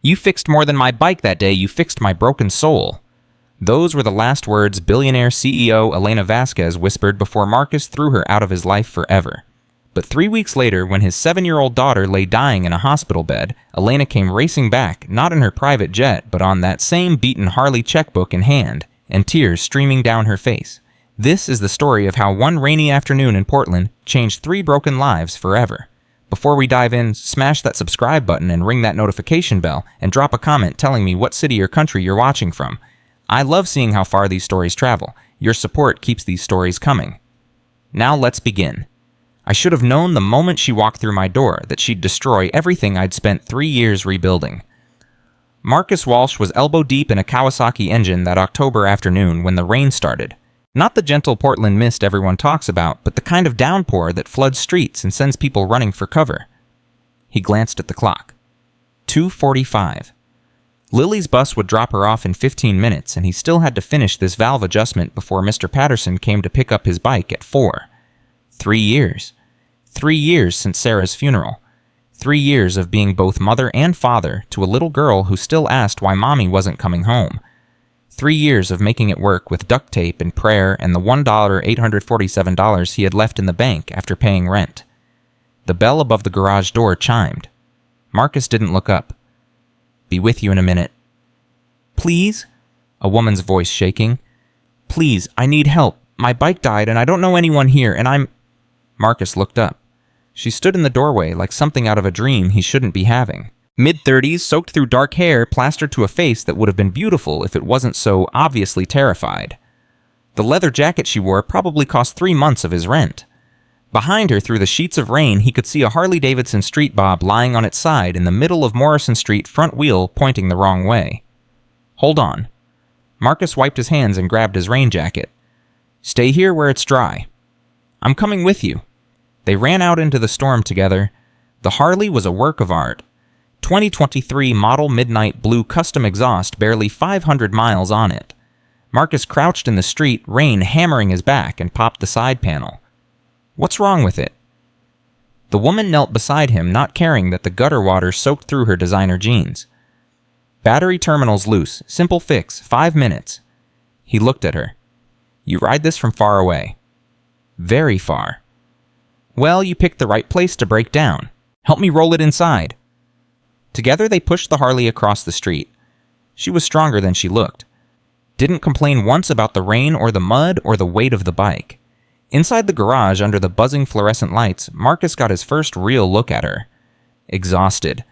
You fixed more than my bike that day, you fixed my broken soul." Those were the last words Billionaire CEO Elena Vasquez whispered before Marcus threw her out of his life forever. But 3 weeks later, when his 7-year-old daughter lay dying in a hospital bed, Elena came racing back, not in her private jet, but on that same beaten Harley checkbook in hand, and tears streaming down her face. This is the story of how one rainy afternoon in Portland changed 3 broken lives forever. Before we dive in, smash that subscribe button and ring that notification bell, and drop a comment telling me what city or country you're watching from. I love seeing how far these stories travel. Your support keeps these stories coming. Now let's begin. I should have known the moment she walked through my door that she'd destroy everything I'd spent 3 years rebuilding. Marcus Walsh was elbow deep in a Kawasaki engine that October afternoon when the rain started. Not the gentle Portland mist everyone talks about, but the kind of downpour that floods streets and sends people running for cover. He glanced at the clock. 2:45. Lily's bus would drop her off in 15 minutes, and he still had to finish this valve adjustment before Mr. Patterson came to pick up his bike at 4. 3 years. 3 years since Sarah's funeral. 3 years of being both mother and father to a little girl who still asked why mommy wasn't coming home. 3 years of making it work with duct tape and prayer and the $1,847 he had left in the bank after paying rent. The bell above the garage door chimed. Marcus didn't look up. "Be with you in a minute." "Please?" A woman's voice shaking. "Please, I need help. My bike died and I don't know anyone here and I'm—" Marcus looked up. She stood in the doorway like something out of a dream he shouldn't be having. Mid-30s, soaked through dark hair, plastered to a face that would have been beautiful if it wasn't so obviously terrified. The leather jacket she wore probably cost 3 months of his rent. Behind her, through the sheets of rain, he could see a Harley-Davidson street bob lying on its side in the middle of Morrison Street, front wheel pointing the wrong way. "Hold on." Marcus wiped his hands and grabbed his rain jacket. "Stay here where it's dry." "I'm coming with you." They ran out into the storm together. The Harley was a work of art. 2023 model midnight blue custom exhaust, barely 500 miles on it. Marcus crouched in the street, rain hammering his back, and popped the side panel. "What's wrong with it?" The woman knelt beside him, not caring that the gutter water soaked through her designer jeans. "Battery terminal's loose. Simple fix. 5 minutes." He looked at her. "You ride this from far away." "Very far." "Well, you picked the right place to break down. Help me roll it inside." Together they pushed the Harley across the street. She was stronger than she looked. Didn't complain once about the rain or the mud or the weight of the bike. Inside the garage, under the buzzing fluorescent lights, Marcus got his first real look at her. Exhausted.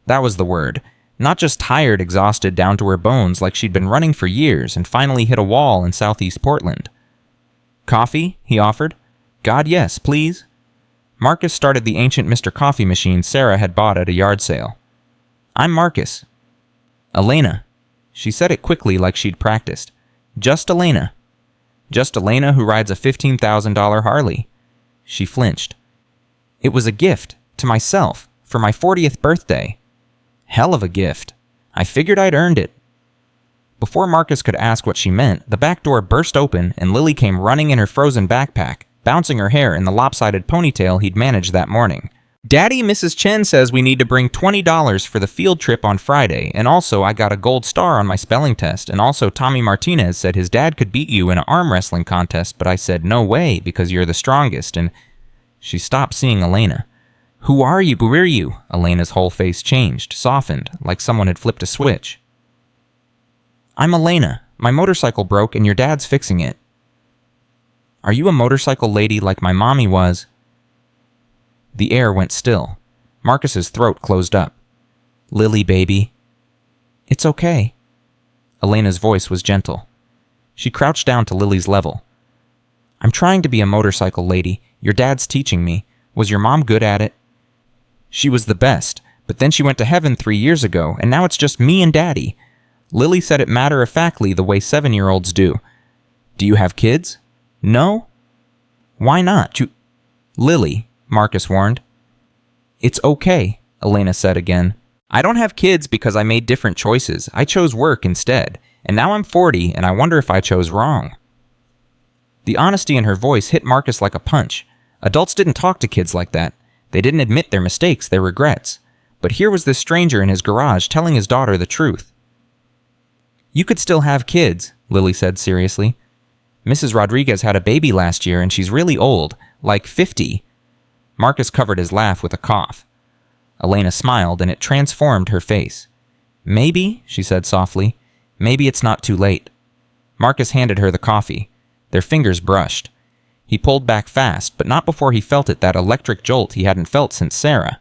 That was the word. Not just tired, exhausted down to her bones like she'd been running for years and finally hit a wall in southeast Portland. "Coffee?" he offered. "God, yes, please." Marcus started the ancient Mr. Coffee machine Sarah had bought at a yard sale. "I'm Marcus." "Elena." She said it quickly like she'd practiced. "Just Elena." "Just Elena who rides a $15,000 Harley." She flinched. "It was a gift, to myself, for my 40th birthday." "Hell of a gift. I figured I'd earned it." Before Marcus could ask what she meant, the back door burst open and Lily came running in her frozen backpack, bouncing her hair in the lopsided ponytail he'd managed that morning. "Daddy, Mrs. Chen says we need to bring $20 for the field trip on Friday, and also I got a gold star on my spelling test, and also Tommy Martinez said his dad could beat you in an arm wrestling contest, but I said no way because you're the strongest, and..." She stopped seeing Elena. "Who are you? Who are you?" Elena's whole face changed, softened, like someone had flipped a switch. "I'm Elena. My motorcycle broke and your dad's fixing it." "Are you a motorcycle lady like my mommy was?" The air went still. Marcus's throat closed up. "Lily, baby." "It's okay." Elena's voice was gentle. She crouched down to Lily's level. "I'm trying to be a motorcycle lady. Your dad's teaching me. Was your mom good at it?" "She was the best, but then she went to heaven 3 years ago, and now it's just me and Daddy." Lily said it matter-of-factly the way 7-year-olds do. "Do you have kids?" "No." "Why not? Lily," Marcus warned. "It's okay," Elena said again. "I don't have kids because I made different choices. I chose work instead, and now I'm 40, and I wonder if I chose wrong." The honesty in her voice hit Marcus like a punch. Adults didn't talk to kids like that. They didn't admit their mistakes, their regrets. But here was this stranger in his garage telling his daughter the truth. "You could still have kids," Lily said seriously. "Mrs. Rodriguez had a baby last year and she's really old, like 50. Marcus covered his laugh with a cough. Elena smiled and it transformed her face. "Maybe," she said softly, "maybe it's not too late." Marcus handed her the coffee. Their fingers brushed. He pulled back fast, but not before he felt that electric jolt he hadn't felt since Sarah.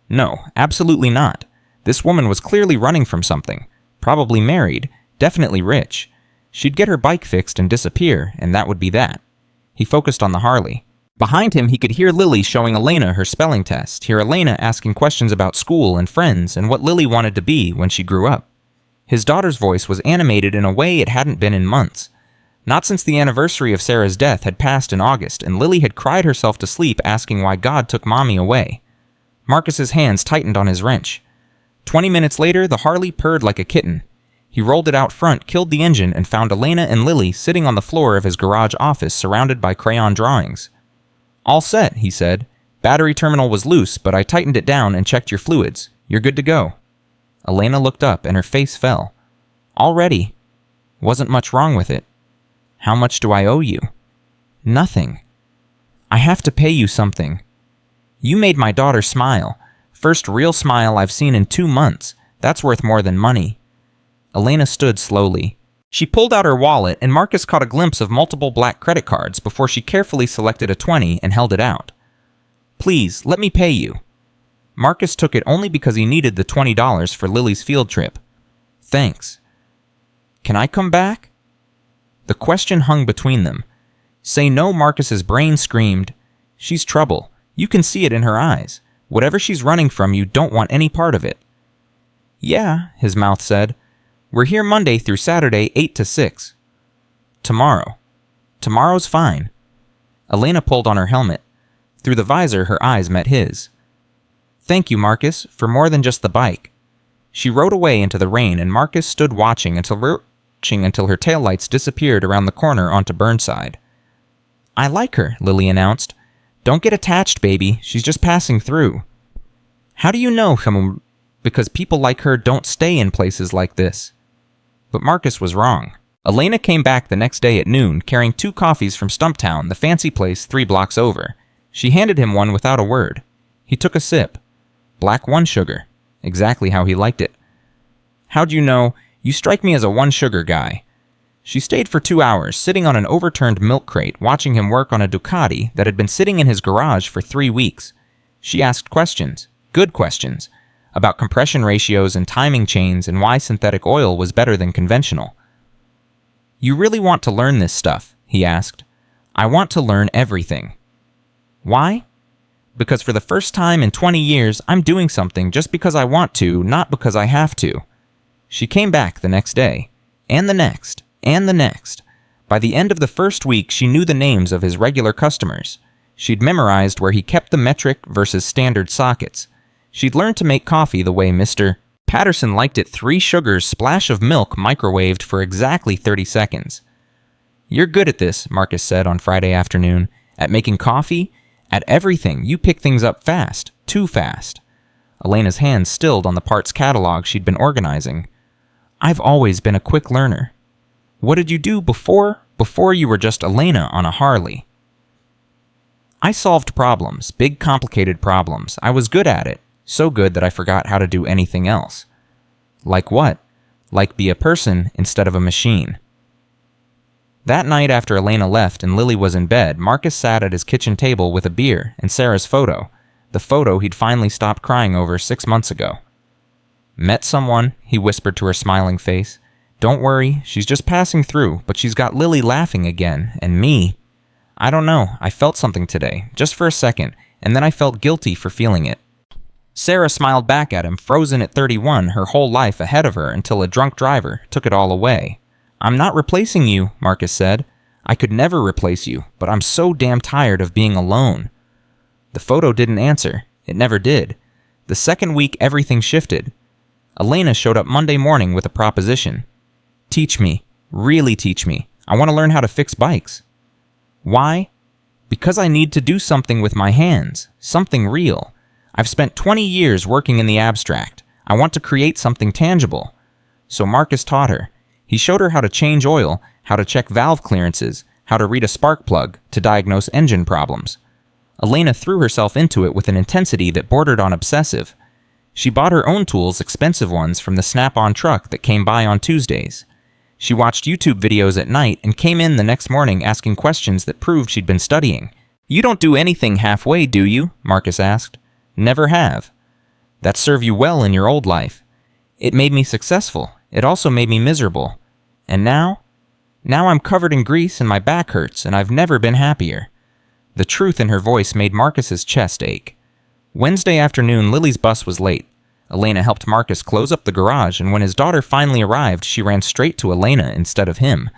No, absolutely not. This woman was clearly running from something. Probably married, definitely rich. She'd get her bike fixed and disappear, and that would be that. He focused on the Harley. Behind him, he could hear Lily showing Elena her spelling test, hear Elena asking questions about school and friends and what Lily wanted to be when she grew up. His daughter's voice was animated in a way it hadn't been in months. Not since the anniversary of Sarah's death had passed in August, and Lily had cried herself to sleep asking why God took Mommy away. Marcus's hands tightened on his wrench. 20 minutes later, the Harley purred like a kitten. He rolled it out front, killed the engine, and found Elena and Lily sitting on the floor of his garage office surrounded by crayon drawings. "All set," he said. "Battery terminal was loose, but I tightened it down and checked your fluids. You're good to go." Elena looked up and her face fell. "Already? Wasn't much wrong with it. How much do I owe you?" "Nothing." "I have to pay you something. You made my daughter smile. First real smile I've seen in 2 months. That's worth more than money." Elena stood slowly. She pulled out her wallet, and Marcus caught a glimpse of multiple black credit cards before she carefully selected a 20 and held it out. "Please, let me pay you." Marcus took it only because he needed the $20 for Lily's field trip. "Thanks." "Can I come back?" The question hung between them. Say no, Marcus's brain screamed. She's trouble. You can see it in her eyes. Whatever she's running from, you don't want any part of it. "Yeah," his mouth said. "We're here Monday through Saturday, 8 to 6. "Tomorrow." "Tomorrow's fine." Elena pulled on her helmet. Through the visor, her eyes met his. "Thank you, Marcus, for more than just the bike." She rode away into the rain, and Marcus stood watching until her taillights disappeared around the corner onto Burnside. "I like her," Lily announced. "Don't get attached, baby. She's just passing through." "How do you know, because people like her don't stay in places like this." But Marcus was wrong. Elena came back the next day at noon, carrying 2 coffees from Stumptown, the fancy place 3 blocks over. She handed him one without a word. He took a sip. Black 1 sugar. Exactly how he liked it. "How'd you know? You strike me as a 1 sugar guy." She stayed for 2 hours, sitting on an overturned milk crate, watching him work on a Ducati that had been sitting in his garage for 3 weeks. She asked questions. Good questions. About compression ratios and timing chains and why synthetic oil was better than conventional. "You really want to learn this stuff?" he asked. "I want to learn everything." "Why?" "Because for the first time in 20 years, I'm doing something just because I want to, not because I have to." She came back the next day, and the next, and the next. By the end of the first week, she knew the names of his regular customers. She'd memorized where he kept the metric versus standard sockets. She'd learned to make coffee the way Mr. Patterson liked it, 3 sugars, splash of milk, microwaved for exactly 30 seconds. "You're good at this," Marcus said on Friday afternoon. "At making coffee, at everything. You pick things up fast, too fast." Elena's hands stilled on the parts catalog she'd been organizing. "I've always been a quick learner." "What did you do before you were just Elena on a Harley?" "I solved problems, big complicated problems. I was good at it. So good that I forgot how to do anything else." "Like what?" "Like be a person instead of a machine." That night after Elena left and Lily was in bed, Marcus sat at his kitchen table with a beer and Sarah's photo, the photo he'd finally stopped crying over 6 months ago. "Met someone," he whispered to her smiling face. "Don't worry, she's just passing through, but she's got Lily laughing again, and me. I don't know, I felt something today, just for a second, and then I felt guilty for feeling it." Sarah smiled back at him, frozen at 31, her whole life ahead of her until a drunk driver took it all away. "I'm not replacing you," Marcus said. "I could never replace you, but I'm so damn tired of being alone." The photo didn't answer. It never did. The second week, everything shifted. Elena showed up Monday morning with a proposition. "Teach me. Really teach me. I want to learn how to fix bikes." "Why?" "Because I need to do something with my hands. Something real. I've spent 20 years working in the abstract. I want to create something tangible. So Marcus taught her. He showed her how to change oil, how to check valve clearances, how to read a spark plug to diagnose engine problems. Elena threw herself into it with an intensity that bordered on obsessive. She bought her own tools, expensive ones, from the Snap-on truck that came by on Tuesdays. She watched YouTube videos at night and came in the next morning asking questions that proved she'd been studying. "You don't do anything halfway, do you?" Marcus asked. "Never have." "That served you well in your old life." "It made me successful. It also made me miserable. And now? Now I'm covered in grease and my back hurts, and I've never been happier." The truth in her voice made Marcus's chest ache. Wednesday afternoon, Lily's bus was late. Elena helped Marcus close up the garage, and when his daughter finally arrived, she ran straight to Elena instead of him.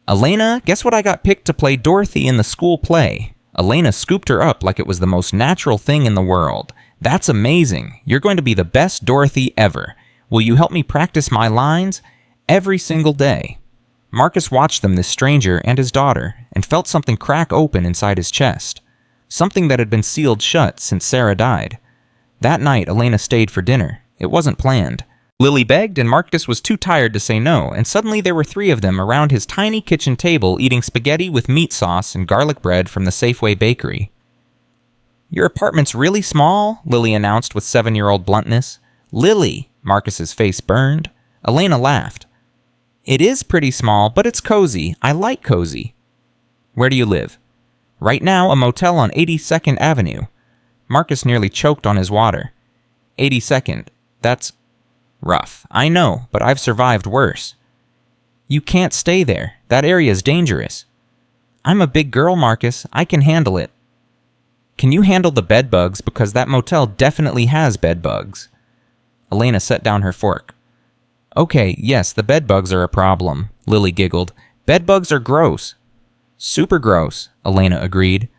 "Elena, guess what I got picked to play Dorothy in the school play?" Elena scooped her up like it was the most natural thing in the world. "That's amazing. You're going to be the best Dorothy ever. Will you help me practice my lines? Every single day." Marcus watched them, this stranger and his daughter, and felt something crack open inside his chest. Something that had been sealed shut since Sarah died. That night, Elena stayed for dinner. It wasn't planned. Lily begged, and Marcus was too tired to say no, and suddenly there were 3 of them around his tiny kitchen table eating spaghetti with meat sauce and garlic bread from the Safeway bakery. "Your apartment's really small," Lily announced with 7-year-old bluntness. "Lily!" Marcus's face burned. Elena laughed. "It is pretty small, but it's cozy. I like cozy." "Where do you live?" "Right now, a motel on 82nd Avenue. Marcus nearly choked on his water. 82nd. That's rough. I know, but I've survived worse. "You can't stay there. That area is dangerous." "I'm a big girl, Marcus. I can handle it." "Can you handle the bed bugs? Because that motel definitely has bed bugs." Elena set down her fork. "Okay, yes, the bed bugs are a problem," Lily giggled. "Bed bugs are gross." "Super gross," Elena agreed.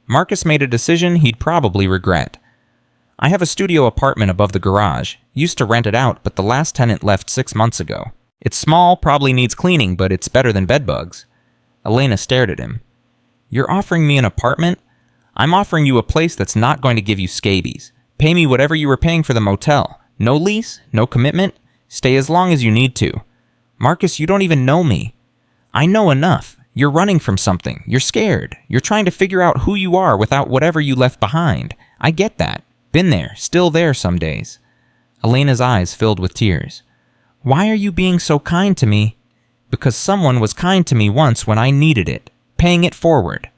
Marcus made a decision he'd probably regret. "I have a studio apartment above the garage. Used to rent it out, but the last tenant left 6 months ago. It's small, probably needs cleaning, but it's better than bed bugs." Elena stared at him. "You're offering me an apartment? I'm offering you a place that's not going to give you scabies. Pay me whatever you were paying for the motel. No lease, no commitment. Stay as long as you need to." "Marcus, you don't even know me." "I know enough. You're running from something. You're scared. You're trying to figure out who you are without whatever you left behind. I get that. Been there, still there some days." Elena's eyes filled with tears. "Why are you being so kind to me?" "Because someone was kind to me once when I needed it. Paying it forward."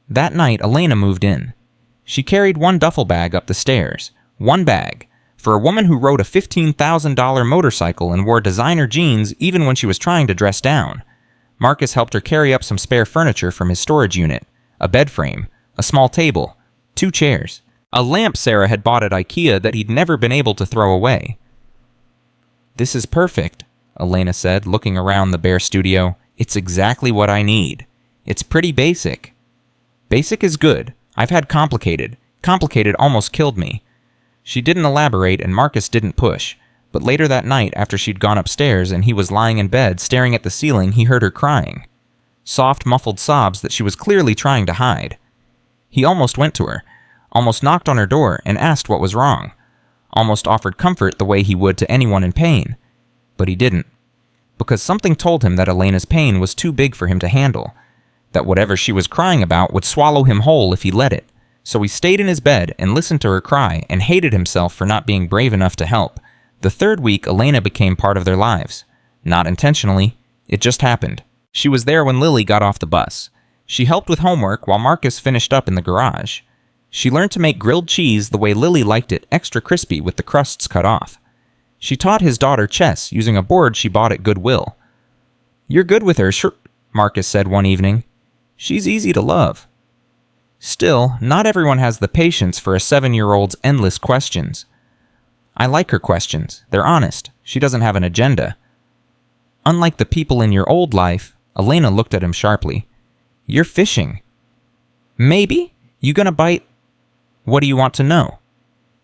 That night, Elena moved in. She carried 1 duffel bag up the stairs. 1 bag. For a woman who rode a $15,000 motorcycle and wore designer jeans even when she was trying to dress down. Marcus helped her carry up some spare furniture from his storage unit. A bed frame, a small table, 2 chairs, a lamp Sarah had bought at IKEA that he'd never been able to throw away. "This is perfect," Elena said, looking around the bare studio. "It's exactly what I need. It's pretty basic." "Basic is good. I've had complicated. Complicated almost killed me." She didn't elaborate, and Marcus didn't push. But later that night, after she'd gone upstairs and he was lying in bed staring at the ceiling, he heard her crying. Soft, muffled sobs that she was clearly trying to hide. He almost went to her, almost knocked on her door and asked what was wrong, almost offered comfort the way he would to anyone in pain. But he didn't. Because something told him that Elena's pain was too big for him to handle, that whatever she was crying about would swallow him whole if he let it. So he stayed in his bed and listened to her cry and hated himself for not being brave enough to help. The 3rd week, Elena became part of their lives. Not intentionally. It just happened. She was there when Lily got off the bus. She helped with homework while Marcus finished up in the garage. She learned to make grilled cheese the way Lily liked it, extra crispy with the crusts cut off. She taught his daughter chess using a board she bought at Goodwill. "You're good with her, sure," Marcus said one evening. "She's easy to love." Still, not everyone has the patience for a 7-year-old's endless questions. "I like her questions. They're honest. She doesn't have an agenda." "Unlike the people in your old life," Elena looked at him sharply. "You're fishing." "Maybe. You gonna bite?" "What do you want to know?"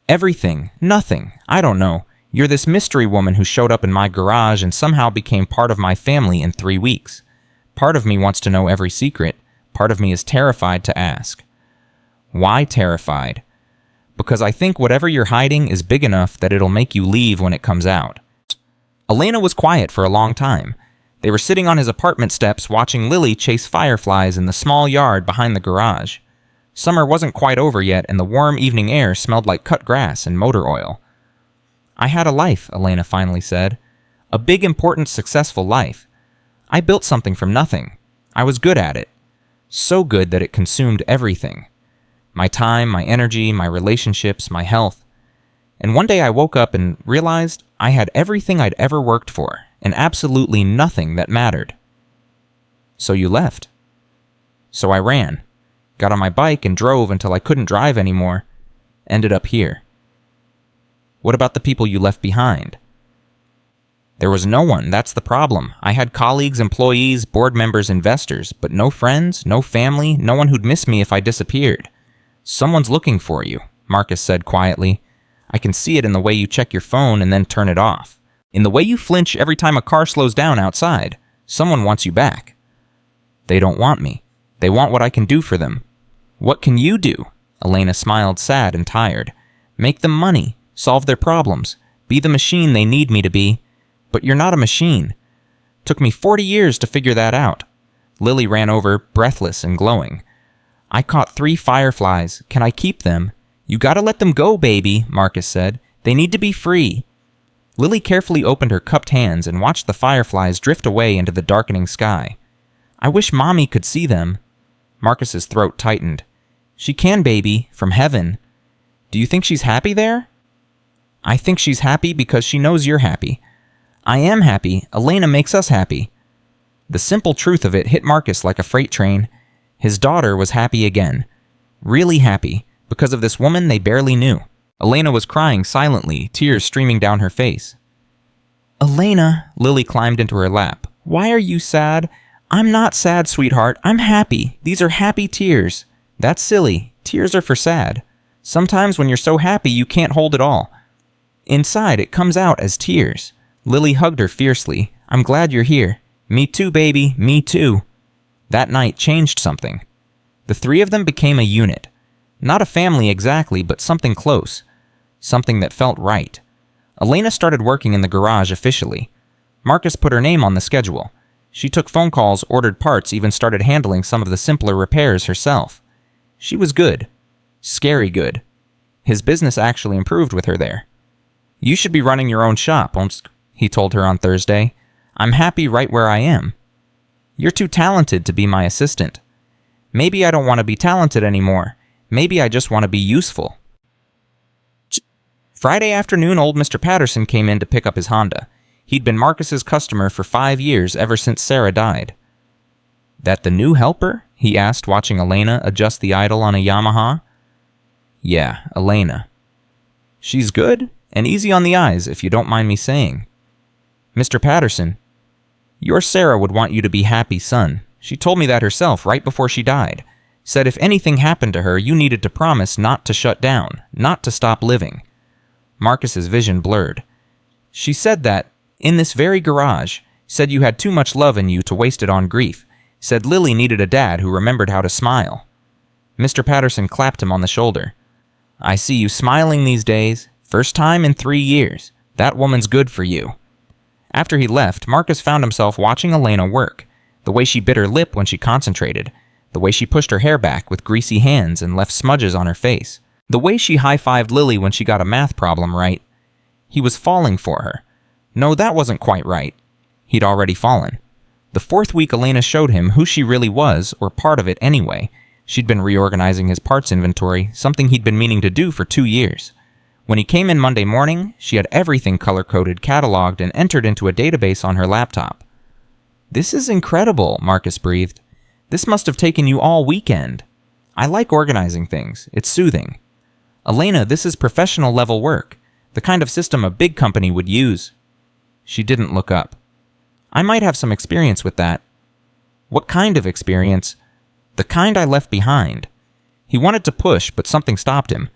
"Everything. Nothing. I don't know. You're this mystery woman who showed up in my garage and somehow became part of my family in 3 weeks. Part of me wants to know every secret. Part of me is terrified to ask." "Why terrified?" because I think whatever you're hiding is big enough that it'll make you leave when it comes out." Elena was quiet for a long time. They were sitting on his apartment steps watching Lily chase fireflies in the small yard behind the garage. Summer wasn't quite over yet, and the warm evening air smelled like cut grass and motor oil. "I had a life," Elena finally said. "A big, important, successful life. I built something from nothing. I was good at it. So good that it consumed everything. My time, my energy, my relationships, my health. And one day I woke up and realized I had everything I'd ever worked for, and absolutely nothing that mattered." "So you left?" "So I ran. Got on my bike and drove until I couldn't drive anymore. Ended up here." "What about the people you left behind?" "There was no one, that's the problem. I had colleagues, employees, board members, investors, but no friends, no family, no one who'd miss me if I disappeared." "Someone's looking for you," Marcus said quietly. "I can see it in the way you check your phone and then turn it off. In the way you flinch every time a car slows down outside. Someone wants you back." "They don't want me. They want what I can do for them." "What can you do?" Elena smiled, sad and tired. "Make them money, solve their problems, be the machine they need me to be. But you're not a machine. Took me 40 years to figure that out." Lily ran over, breathless and glowing. "I caught 3 fireflies. Can I keep them?" "You gotta let them go, baby," Marcus said. "They need to be free." Lily carefully opened her cupped hands and watched the fireflies drift away into the darkening sky. "I wish Mommy could see them." Marcus's throat tightened. "She can, baby, from heaven." "Do you think she's happy there?" "I think she's happy because she knows you're happy." "I am happy. Elena makes us happy." The simple truth of it hit Marcus like a freight train. His daughter was happy again. Really happy, because of this woman they barely knew. Elena was crying silently, tears streaming down her face. "Elena," Lily climbed into her lap. "Why are you sad?" "I'm not sad, sweetheart. I'm happy. These are happy tears." "That's silly. Tears are for sad. Sometimes when you're so happy you can't hold it all. Inside it comes out as tears." Lily hugged her fiercely. "I'm glad you're here." "Me too, baby. Me too." That night changed something. The 3 of them became a unit. Not a family exactly, but something close. Something that felt right. Elena started working in the garage officially. Marcus put her name on the schedule. She took phone calls, ordered parts, even started handling some of the simpler repairs herself. She was good. Scary good. His business actually improved with her there. "You should be running your own shop," he told her on Thursday. "I'm happy right where I am." "You're too talented to be my assistant." "Maybe I don't want to be talented anymore. Maybe I just want to be useful." Friday afternoon, old Mr. Patterson came in to pick up his Honda. He'd been Marcus's customer for 5 years, ever since Sarah died. "That the new helper?" he asked, watching Elena adjust the idle on a Yamaha. "Yeah, Elena." "She's good and easy on the eyes, if you don't mind me saying." "Mr. Patterson, your Sarah would want you to be happy, son. She told me that herself right before she died. Said if anything happened to her, you needed to promise not to shut down, not to stop living." Marcus's vision blurred. "She said that, in this very garage. Said you had too much love in you to waste it on grief. Said Lily needed a dad who remembered how to smile." Mr. Patterson clapped him on the shoulder. "I see you smiling these days. First time in 3 years. That woman's good for you." After he left, Marcus found himself watching Elena work. The way she bit her lip when she concentrated. The way she pushed her hair back with greasy hands and left smudges on her face. The way she high-fived Lily when she got a math problem right. He was falling for her. No, that wasn't quite right. He'd already fallen. The 4th week, Elena showed him who she really was, or part of it anyway. She'd been reorganizing his parts inventory, something he'd been meaning to do for 2 years. When he came in Monday morning, she had everything color-coded, cataloged, and entered into a database on her laptop. "This is incredible," Marcus breathed. "This must have taken you all weekend." "I like organizing things. It's soothing." "Elena, this is professional-level work. The kind of system a big company would use." She didn't look up. "I might have some experience with that." "What kind of experience?" "The kind I left behind." He wanted to push, but something stopped him.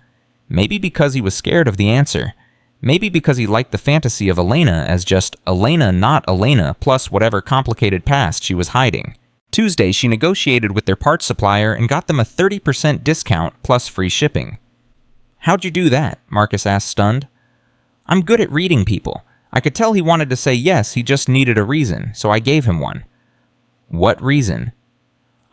Maybe because he was scared of the answer. Maybe because he liked the fantasy of Elena as just Elena, not Elena, plus whatever complicated past she was hiding. Tuesday, she negotiated with their parts supplier and got them a 30% discount plus free shipping. How'd you do that? Marcus asked, stunned. I'm good at reading people. I could tell he wanted to say yes, he just needed a reason, so I gave him one. What reason?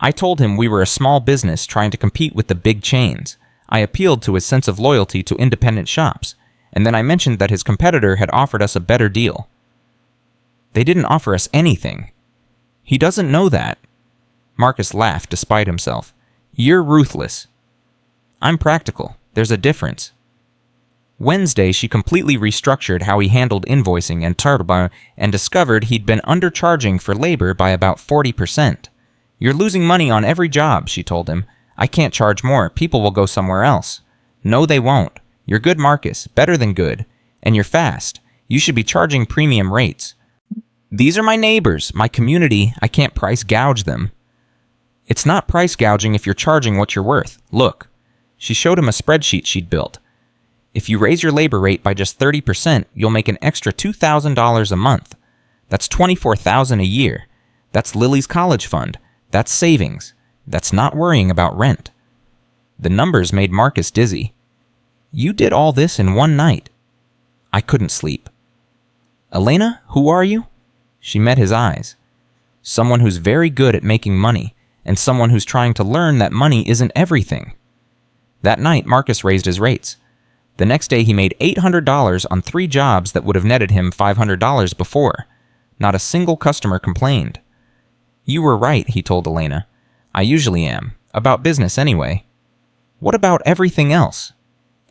I told him we were a small business trying to compete with the big chains. I appealed to his sense of loyalty to independent shops, and then I mentioned that his competitor had offered us a better deal. They didn't offer us anything. He doesn't know that. Marcus laughed despite himself. You're ruthless. I'm practical. There's a difference. Wednesday, she completely restructured how he handled invoicing and turbo and discovered he'd been undercharging for labor by about 40%. You're losing money on every job, she told him. I can't charge more. People will go somewhere else. No, they won't. You're good, Marcus. Better than good. And you're fast. You should be charging premium rates. These are my neighbors, my community. I can't price gouge them. It's not price gouging if you're charging what you're worth. Look. She showed him a spreadsheet she'd built. If you raise your labor rate by just 30%, you'll make an extra $2,000 a month. That's $24,000 a year. That's Lily's college fund. That's savings. That's not worrying about rent. The numbers made Marcus dizzy. You did all this in one night. I couldn't sleep. Elena, who are you? She met his eyes. Someone who's very good at making money, and someone who's trying to learn that money isn't everything. That night, Marcus raised his rates. The next day, he made $800 on 3 jobs that would have netted him $500 before. Not a single customer complained. You were right, he told Elena. I usually am. About business anyway. What about everything else?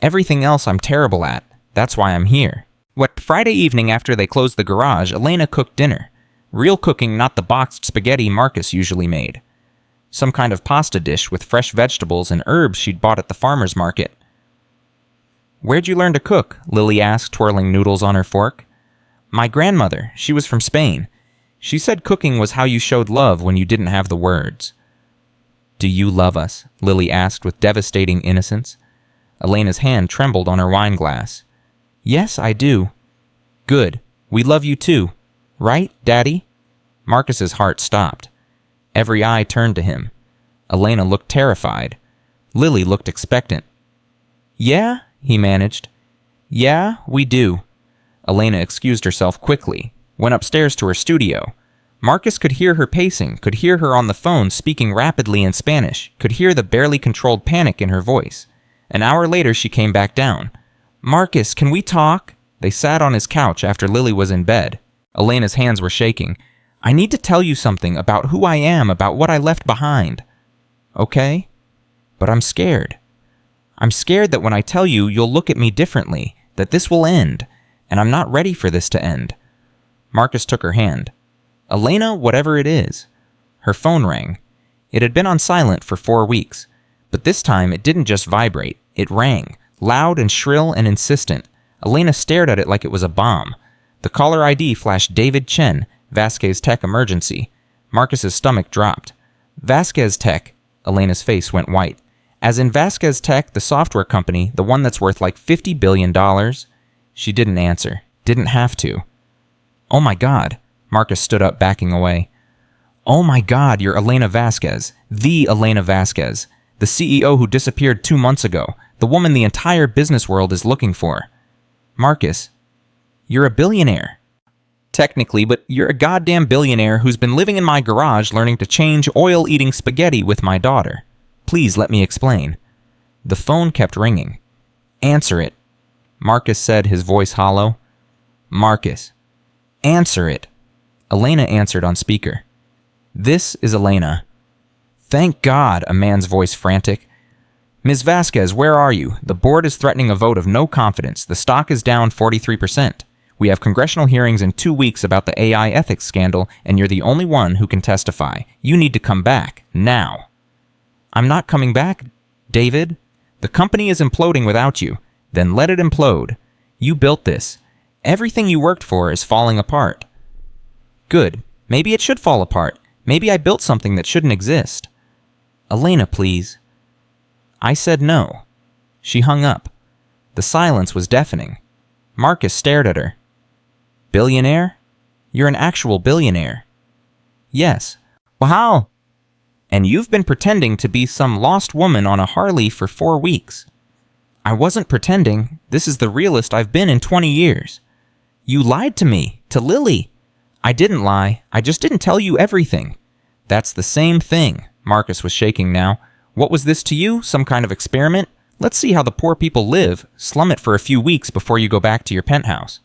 Everything else I'm terrible at. That's why I'm here. Friday evening after they closed the garage, Elena cooked dinner. Real cooking, not the boxed spaghetti Marcus usually made. Some kind of pasta dish with fresh vegetables and herbs she'd bought at the farmer's market. Where'd you learn to cook? Lily asked, twirling noodles on her fork. My grandmother. She was from Spain. She said cooking was how you showed love when you didn't have the words. Do you love us? Lily asked with devastating innocence. Elena's hand trembled on her wine glass. Yes, I do. Good. We love you too. Right, Daddy? Marcus's heart stopped. Every eye turned to him. Elena looked terrified. Lily looked expectant. Yeah, he managed. Yeah, we do. Elena excused herself quickly, went upstairs to her studio. Marcus could hear her pacing, could hear her on the phone speaking rapidly in Spanish, could hear the barely controlled panic in her voice. An hour later, she came back down. Marcus, can we talk? They sat on his couch after Lily was in bed. Elena's hands were shaking. I need to tell you something about who I am, about what I left behind. Okay? But I'm scared. I'm scared that when I tell you, you'll look at me differently, that this will end, and I'm not ready for this to end. Marcus took her hand. Elena, whatever it is. Her phone rang. It had been on silent for 4 weeks, but this time it didn't just vibrate. It rang, loud and shrill and insistent. Elena stared at it like it was a bomb. The caller ID flashed David Chen, Vasquez Tech Emergency. Marcus's stomach dropped. Vasquez Tech. Elena's face went white. As in Vasquez Tech, the software company, the one that's worth like $50 billion? She didn't answer. Didn't have to. Oh my God. Marcus stood up, backing away. Oh my God, you're Elena Vasquez. The Elena Vasquez. The CEO who disappeared 2 months ago. The woman the entire business world is looking for. Marcus, you're a billionaire. Technically, but you're a goddamn billionaire who's been living in my garage learning to change oil-eating spaghetti with my daughter. Please let me explain. The phone kept ringing. Answer it. Marcus said, his voice hollow. Marcus, answer it. Elena answered on speaker. This is Elena. Thank God, a man's voice frantic. Ms. Vasquez, where are you? The board is threatening a vote of no confidence. The stock is down 43%. We have congressional hearings in 2 weeks about the AI ethics scandal, and you're the only one who can testify. You need to come back, now. I'm not coming back, David. The company is imploding without you. Then let it implode. You built this. Everything you worked for is falling apart. Good. Maybe it should fall apart. Maybe I built something that shouldn't exist. Elena, please. I said no. She hung up. The silence was deafening. Marcus stared at her. Billionaire? You're an actual billionaire. Yes. Wow. And you've been pretending to be some lost woman on a Harley for 4 weeks. I wasn't pretending. This is the realest I've been in 20 years. You lied to me, to Lily. I didn't lie. I just didn't tell you everything. That's the same thing. Marcus was shaking now. What was this to you? Some kind of experiment? Let's see how the poor people live. Slum it for a few weeks before you go back to your penthouse.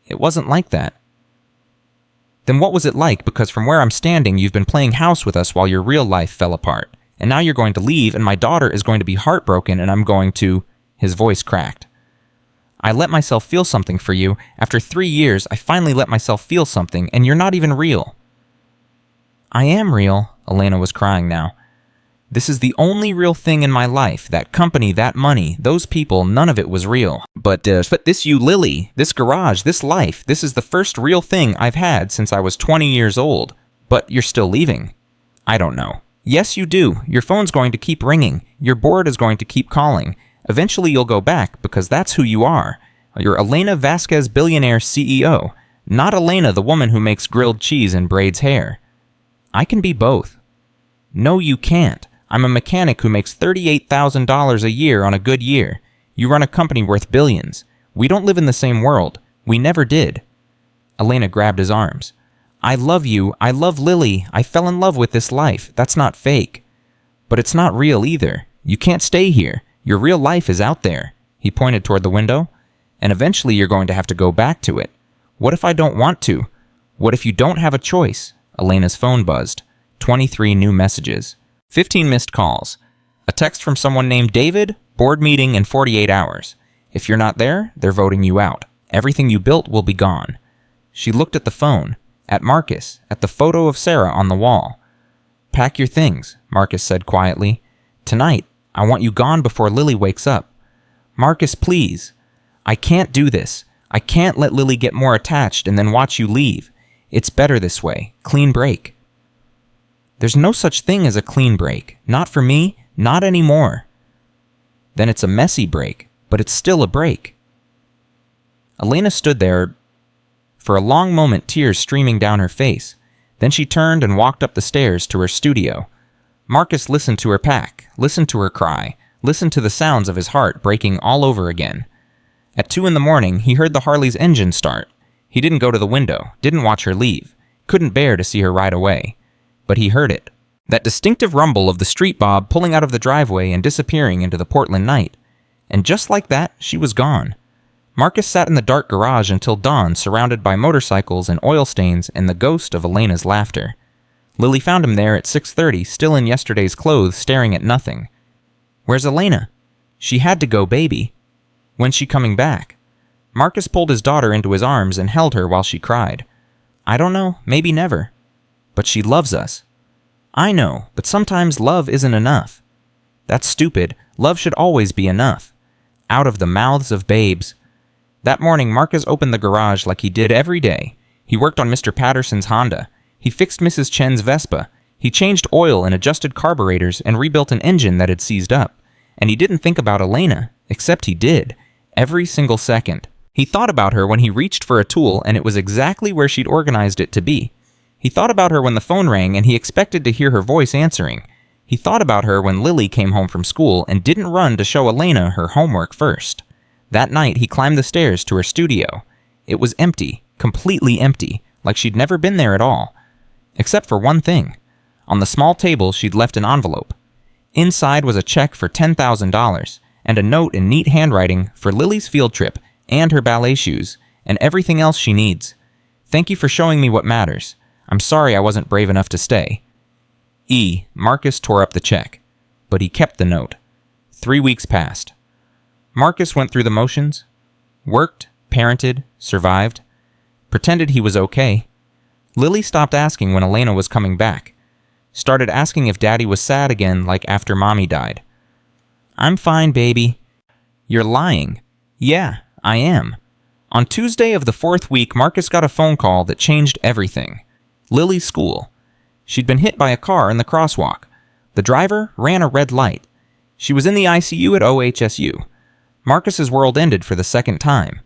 It wasn't like that. Then what was it like? Because from where I'm standing, you've been playing house with us while your real life fell apart. And now you're going to leave, and my daughter is going to be heartbroken, and I'm going to... His voice cracked. I let myself feel something for you. After 3 years, I finally let myself feel something, and you're not even real. I am real, Elena was crying now. This is the only real thing in my life. That company, that money, those people, none of it was real. But this you, Lily, this garage, this life, this is the first real thing I've had since I was 20 years old. But you're still leaving. I don't know. Yes, you do. Your phone's going to keep ringing. Your board is going to keep calling. Eventually you'll go back because that's who you are. You're Elena Vasquez, Billionaire CEO. Not Elena, the woman who makes grilled cheese and braids hair. I can be both. No, you can't. I'm a mechanic who makes $38,000 a year on a good year. You run a company worth billions. We don't live in the same world. We never did. Elena grabbed his arms. I love you. I love Lily. I fell in love with this life. That's not fake. But it's not real either. You can't stay here. Your real life is out there. He pointed toward the window. And eventually you're going to have to go back to it. What if I don't want to? What if you don't have a choice? Elena's phone buzzed. 23 new messages. 15 missed calls. A text from someone named David, board meeting in 48 hours. If you're not there, they're voting you out. Everything you built will be gone. She looked at the phone, at Marcus, at the photo of Sarah on the wall. Pack your things, Marcus said quietly. Tonight, I want you gone before Lily wakes up. Marcus, please. I can't do this. I can't let Lily get more attached and then watch you leave. It's better this way. Clean break. There's no such thing as a clean break. Not for me, not anymore. Then it's a messy break, but it's still a break. Elena stood there for a long moment, tears streaming down her face. Then she turned and walked up the stairs to her studio. Marcus listened to her pack, listened to her cry, listened to the sounds of his heart breaking all over again. At 2 a.m, he heard the Harley's engine start. He didn't go to the window, didn't watch her leave, couldn't bear to see her ride away. But he heard it. That distinctive rumble of the street bob pulling out of the driveway and disappearing into the Portland night. And just like that, she was gone. Marcus sat in the dark garage until dawn, surrounded by motorcycles and oil stains and the ghost of Elena's laughter. Lily found him there at 6:30, still in yesterday's clothes, staring at nothing. Where's Elena? She had to go, baby. When's she coming back? Marcus pulled his daughter into his arms and held her while she cried. I don't know, maybe never. But she loves us. I know, but sometimes love isn't enough. That's stupid. Love should always be enough. Out of the mouths of babes. That morning, Marcus opened the garage like he did every day. He worked on Mr. Patterson's Honda. He fixed Mrs. Chen's Vespa. He changed oil and adjusted carburetors and rebuilt an engine that had seized up. And he didn't think about Elena, except he did. Every single second. He thought about her when he reached for a tool and it was exactly where she'd organized it to be. He thought about her when the phone rang and he expected to hear her voice answering. He thought about her when Lily came home from school and didn't run to show Elena her homework first. That night, he climbed the stairs to her studio. It was empty, completely empty, like she'd never been there at all. Except for one thing. On the small table, she'd left an envelope. Inside was a check for $10,000 and a note in neat handwriting for Lily's field trip and her ballet shoes and everything else she needs. Thank you for showing me what matters. I'm sorry I wasn't brave enough to stay. Marcus tore up the check, but he kept the note. 3 weeks passed. Marcus went through the motions, worked, parented, survived, pretended he was okay. Lily stopped asking when Elena was coming back, started asking if Daddy was sad again like after Mommy died. I'm fine, baby. You're lying. Yeah, I am. On Tuesday of the 4th week, Marcus got a phone call that changed everything. Lily's school. She'd been hit by a car in the crosswalk. The driver ran a red light. She was in the ICU at OHSU. Marcus's world ended for the second time.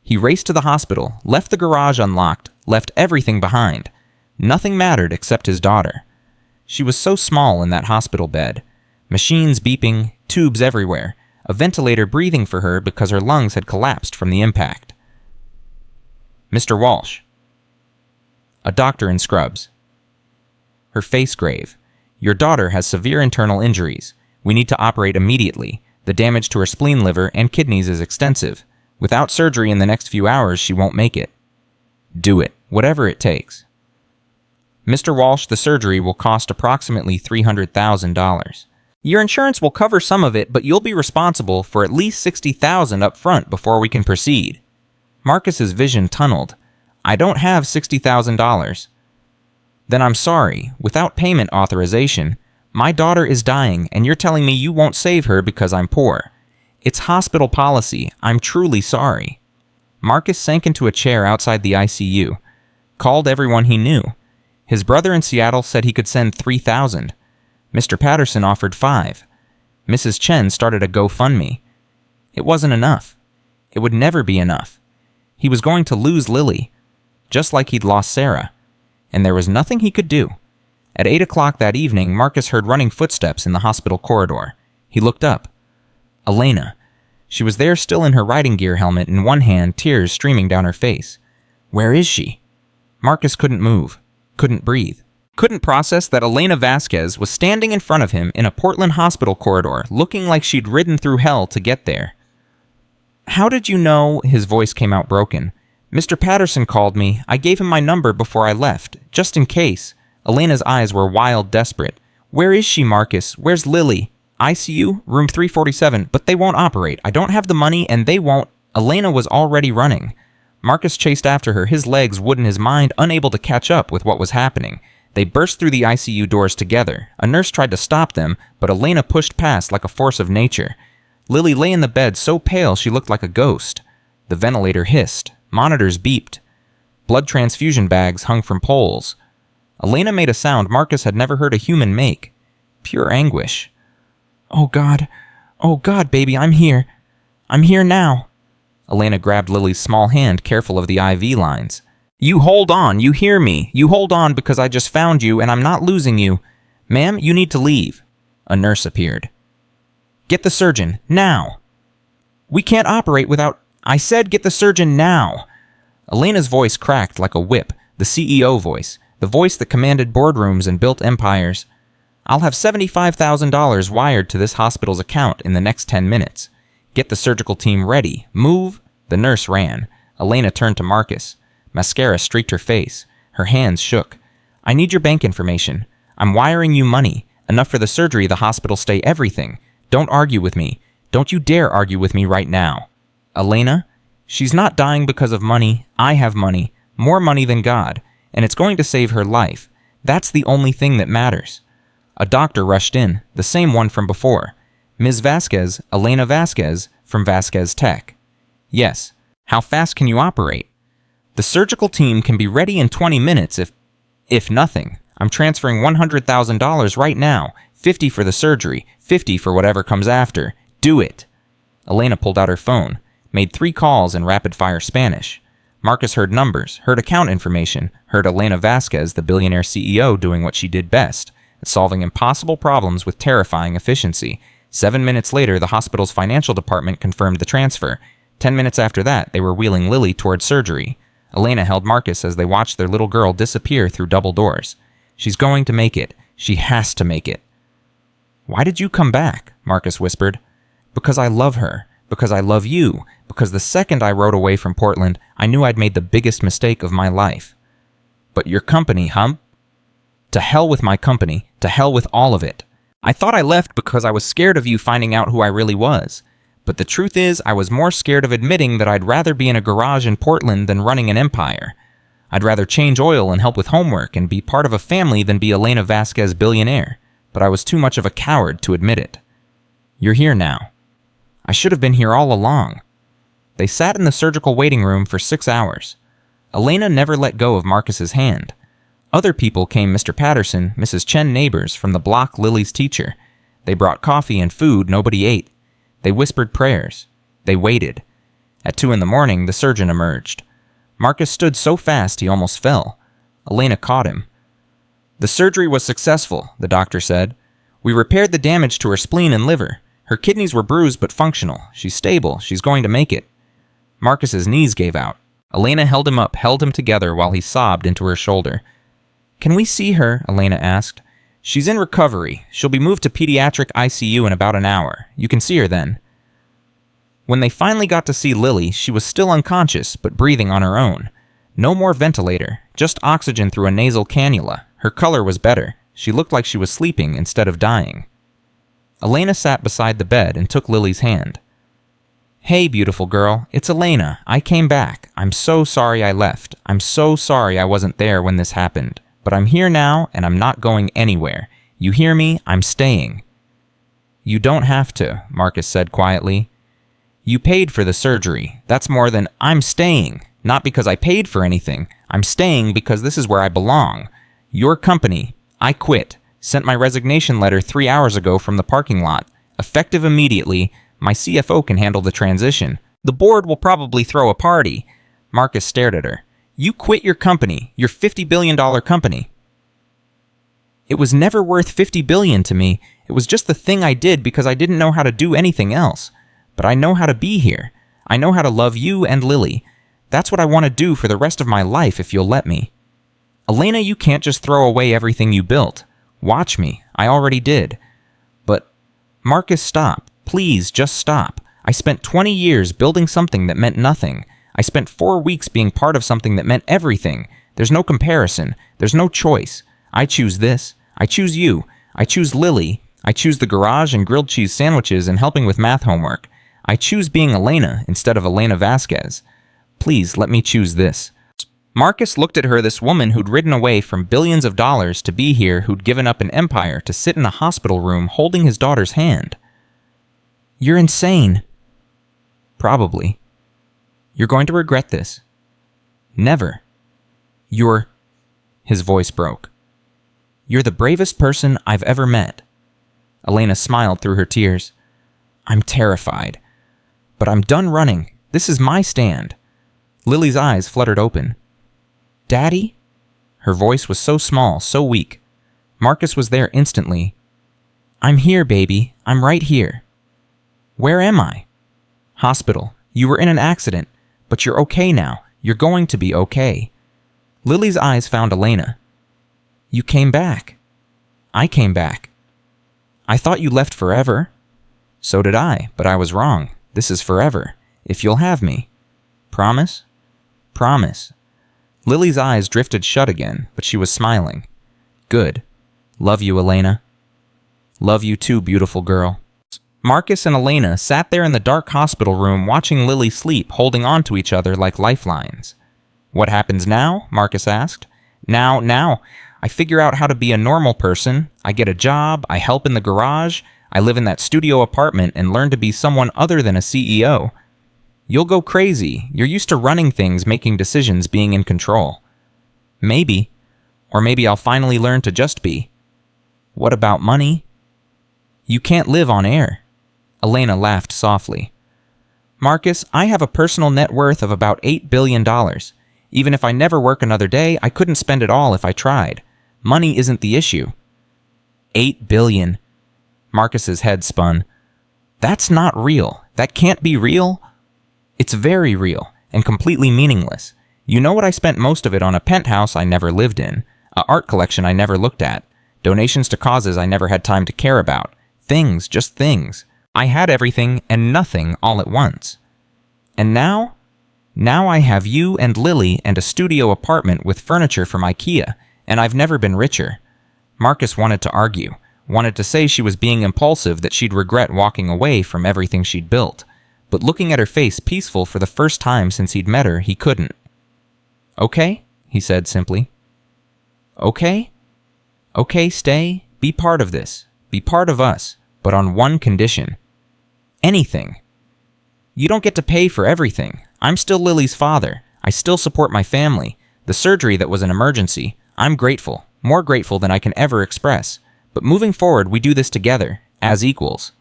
He raced to the hospital, left the garage unlocked, left everything behind. Nothing mattered except his daughter. She was so small in that hospital bed. Machines beeping, tubes everywhere. a ventilator breathing for her because her lungs had collapsed from the impact. Mr. Walsh. A doctor in scrubs. Her face grave. Your daughter has severe internal injuries. We need to operate immediately. The damage to her spleen, liver, and kidneys is extensive. Without surgery in the next few hours, she won't make it. Do it, whatever it takes. Mr. Walsh, the surgery will cost approximately $300,000. Your insurance will cover some of it, but you'll be responsible for at least $60,000 up front before we can proceed. Marcus's vision tunneled. I don't have $60,000. Then I'm sorry, without payment authorization, my daughter is dying and you're telling me you won't save her because I'm poor. It's hospital policy. I'm truly sorry. Marcus sank into a chair outside the ICU, called everyone he knew. His brother in Seattle said he could send $3,000. Mr. Patterson offered $5,000. Mrs. Chen started a GoFundMe. It wasn't enough. It would never be enough. He was going to lose Lily, just like he'd lost Sarah, and there was nothing he could do. At 8 o'clock that evening, Marcus heard running footsteps in the hospital corridor. He looked up. Elena. She was there still in her riding gear helmet in one hand, tears streaming down her face. Where is she? Marcus couldn't move, couldn't breathe, couldn't process that Elena Vasquez was standing in front of him in a Portland hospital corridor, looking like she'd ridden through hell to get there. How did you know? His voice came out broken. Mr. Patterson called me. I gave him my number before I left, just in case. Elena's eyes were wild, desperate. Where is she, Marcus? Where's Lily? ICU, room 347, but they won't operate. I don't have the money, and they won't. Elena was already running. Marcus chased after her, his legs wood in his mind, unable to catch up with what was happening. They burst through the ICU doors together. A nurse tried to stop them, but Elena pushed past like a force of nature. Lily lay in the bed so pale she looked like a ghost. The ventilator hissed. Monitors beeped. Blood transfusion bags hung from poles. Elena made a sound Marcus had never heard a human make. Pure anguish. Oh God, baby, I'm here. I'm here now. Elena grabbed Lily's small hand, careful of the IV lines. You hold on, you hear me. You hold on because I just found you and I'm not losing you. Ma'am, you need to leave. A nurse appeared. Get the surgeon, now. We can't operate without... I said get the surgeon now. Elena's voice cracked like a whip, the CEO voice, the voice that commanded boardrooms and built empires. I'll have $75,000 wired to this hospital's account in the next 10 minutes. Get the surgical team ready. Move. The nurse ran. Elena turned to Marcus. Mascara streaked her face. Her hands shook. I need your bank information. I'm wiring you money. Enough for the surgery, the hospital stay, everything. Don't argue with me. Don't you dare argue with me right now. Elena? She's not dying because of money. I have money. More money than God. And it's going to save her life. That's the only thing that matters. A doctor rushed in, the same one from before. Ms. Vasquez, Elena Vasquez, from Vasquez Tech. Yes. How fast can you operate? The surgical team can be ready in 20 minutes if nothing. I'm transferring $100,000 right now. 50 for the surgery, 50 for whatever comes after. Do it. Elena pulled out her phone, made 3 calls in rapid-fire Spanish. Marcus heard numbers, heard account information, heard Elena Vasquez, the billionaire CEO, doing what she did best, solving impossible problems with terrifying efficiency. 7 minutes later, the hospital's financial department confirmed the transfer. 10 minutes after that, they were wheeling Lily toward surgery. Elena held Marcus as they watched their little girl disappear through double doors. She's going to make it. She has to make it. Why did you come back? Marcus whispered. Because I love her. Because I love you. Because the second I rode away from Portland, I knew I'd made the biggest mistake of my life. But your company, huh? To hell with my company. To hell with all of it. I thought I left because I was scared of you finding out who I really was. But the truth is, I was more scared of admitting that I'd rather be in a garage in Portland than running an empire. I'd rather change oil and help with homework and be part of a family than be Elena Vasquez billionaire. But I was too much of a coward to admit it. You're here now. I should have been here all along. They sat in the surgical waiting room for 6 hours. Elena never let go of Marcus's hand. Other people came, Mr. Patterson, Mrs. Chen neighbors from the block, Lily's teacher. They brought coffee and food nobody ate. They whispered prayers. They waited. At 2 a.m, the surgeon emerged. Marcus stood so fast he almost fell. Elena caught him. The surgery was successful, the doctor said. We repaired the damage to her spleen and liver. Her kidneys were bruised but functional. She's stable. She's going to make it. Marcus's knees gave out. Elena held him up, held him together while he sobbed into her shoulder. "Can we see her?" Elena asked. "She's in recovery. She'll be moved to pediatric ICU in about an hour. You can see her then." When they finally got to see Lily, she was still unconscious, but breathing on her own. No more ventilator, just oxygen through a nasal cannula. Her color was better. She looked like she was sleeping instead of dying. Elena sat beside the bed and took Lily's hand. "Hey, beautiful girl, it's Elena. I came back. I'm so sorry I left. I'm so sorry I wasn't there when this happened. But I'm here now, and I'm not going anywhere. You hear me? I'm staying." "You don't have to," Marcus said quietly. "You paid for the surgery. That's more than I'm staying. Not because I paid for anything. I'm staying because this is where I belong. Your company. I quit. Sent my resignation letter 3 hours ago from the parking lot. Effective immediately. My CFO can handle the transition. The board will probably throw a party." Marcus stared at her. "You quit your company, your $50 billion company." "It was never worth $50 billion to me. It was just the thing I did because I didn't know how to do anything else. But I know how to be here. I know how to love you and Lily. That's what I want to do for the rest of my life if you'll let me." "Elena, you can't just throw away everything you built. Watch me. I already did." "But..." "Marcus, stop. Please, just stop. I spent 20 years building something that meant nothing. I spent 4 weeks being part of something that meant everything. There's no comparison. There's no choice. I choose this. I choose you. I choose Lily. I choose the garage and grilled cheese sandwiches and helping with math homework. I choose being Elena instead of Elena Vasquez. Please, let me choose this." Marcus looked at her, this woman who'd ridden away from billions of dollars to be here, who'd given up an empire to sit in a hospital room holding his daughter's hand. "You're insane." "Probably. You're going to regret this." "Never. You're..." His voice broke. "You're the bravest person I've ever met." Elena smiled through her tears. "I'm terrified. But I'm done running. This is my stand." Lily's eyes fluttered open. "Daddy?" Her voice was so small, so weak. Marcus was there instantly. "I'm here, baby. I'm right here." "Where am I?" "Hospital. You were in an accident, but you're okay now. You're going to be okay." Lily's eyes found Elena. "You came back." "I came back." "I thought you left forever." "So did I, but I was wrong. This is forever. If you'll have me." "Promise?" "Promise." Lily's eyes drifted shut again, but she was smiling. "Good. Love you, Elena." "Love you too, beautiful girl." Marcus and Elena sat there in the dark hospital room watching Lily sleep, holding on to each other like lifelines. "What happens now?" Marcus asked. Now, I figure out how to be a normal person. I get a job, I help in the garage, I live in that studio apartment and learn to be someone other than a CEO. You'll go crazy. You're used to running things, making decisions, being in control. Maybe. Or maybe I'll finally learn to just be. What about money? You can't live on air. Elena laughed softly. Marcus, I have a personal net worth of about $8 billion. Even if I never work another day, I couldn't spend it all if I tried. Money isn't the issue. $8 billion. Marcus's head spun. That's not real. That can't be real. It's very real and completely meaningless. You know what I spent most of it on? A penthouse I never lived in, an art collection I never looked at, donations to causes I never had time to care about. Things, just things. I had everything and nothing all at once. And now? Now I have you and Lily and a studio apartment with furniture from IKEA, and I've never been richer. Marcus wanted to argue, wanted to say she was being impulsive, that she'd regret walking away from everything she'd built. But looking at her face peaceful for the first time since he'd met her, he couldn't. Okay, he said simply. Okay? Okay, stay, be part of this, be part of us, but on one condition. Anything. You don't get to pay for everything. I'm still Lily's father. I still support my family. The surgery that was an emergency. I'm grateful, more grateful than I can ever express. But moving forward, we do this together, as equals.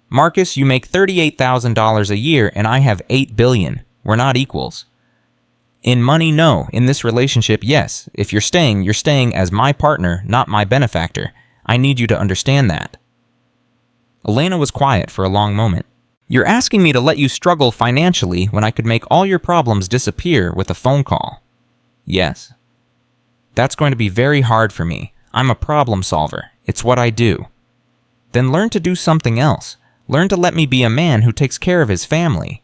Marcus, you make $38,000 a year and I have $8 billion. We're not equals. In money, no. In this relationship, yes. If you're staying as my partner, not my benefactor. I need you to understand that. Elena was quiet for a long moment. You're asking me to let you struggle financially when I could make all your problems disappear with a phone call. Yes. That's going to be very hard for me. I'm a problem solver. It's what I do. Then learn to do something else. Learn to let me be a man who takes care of his family.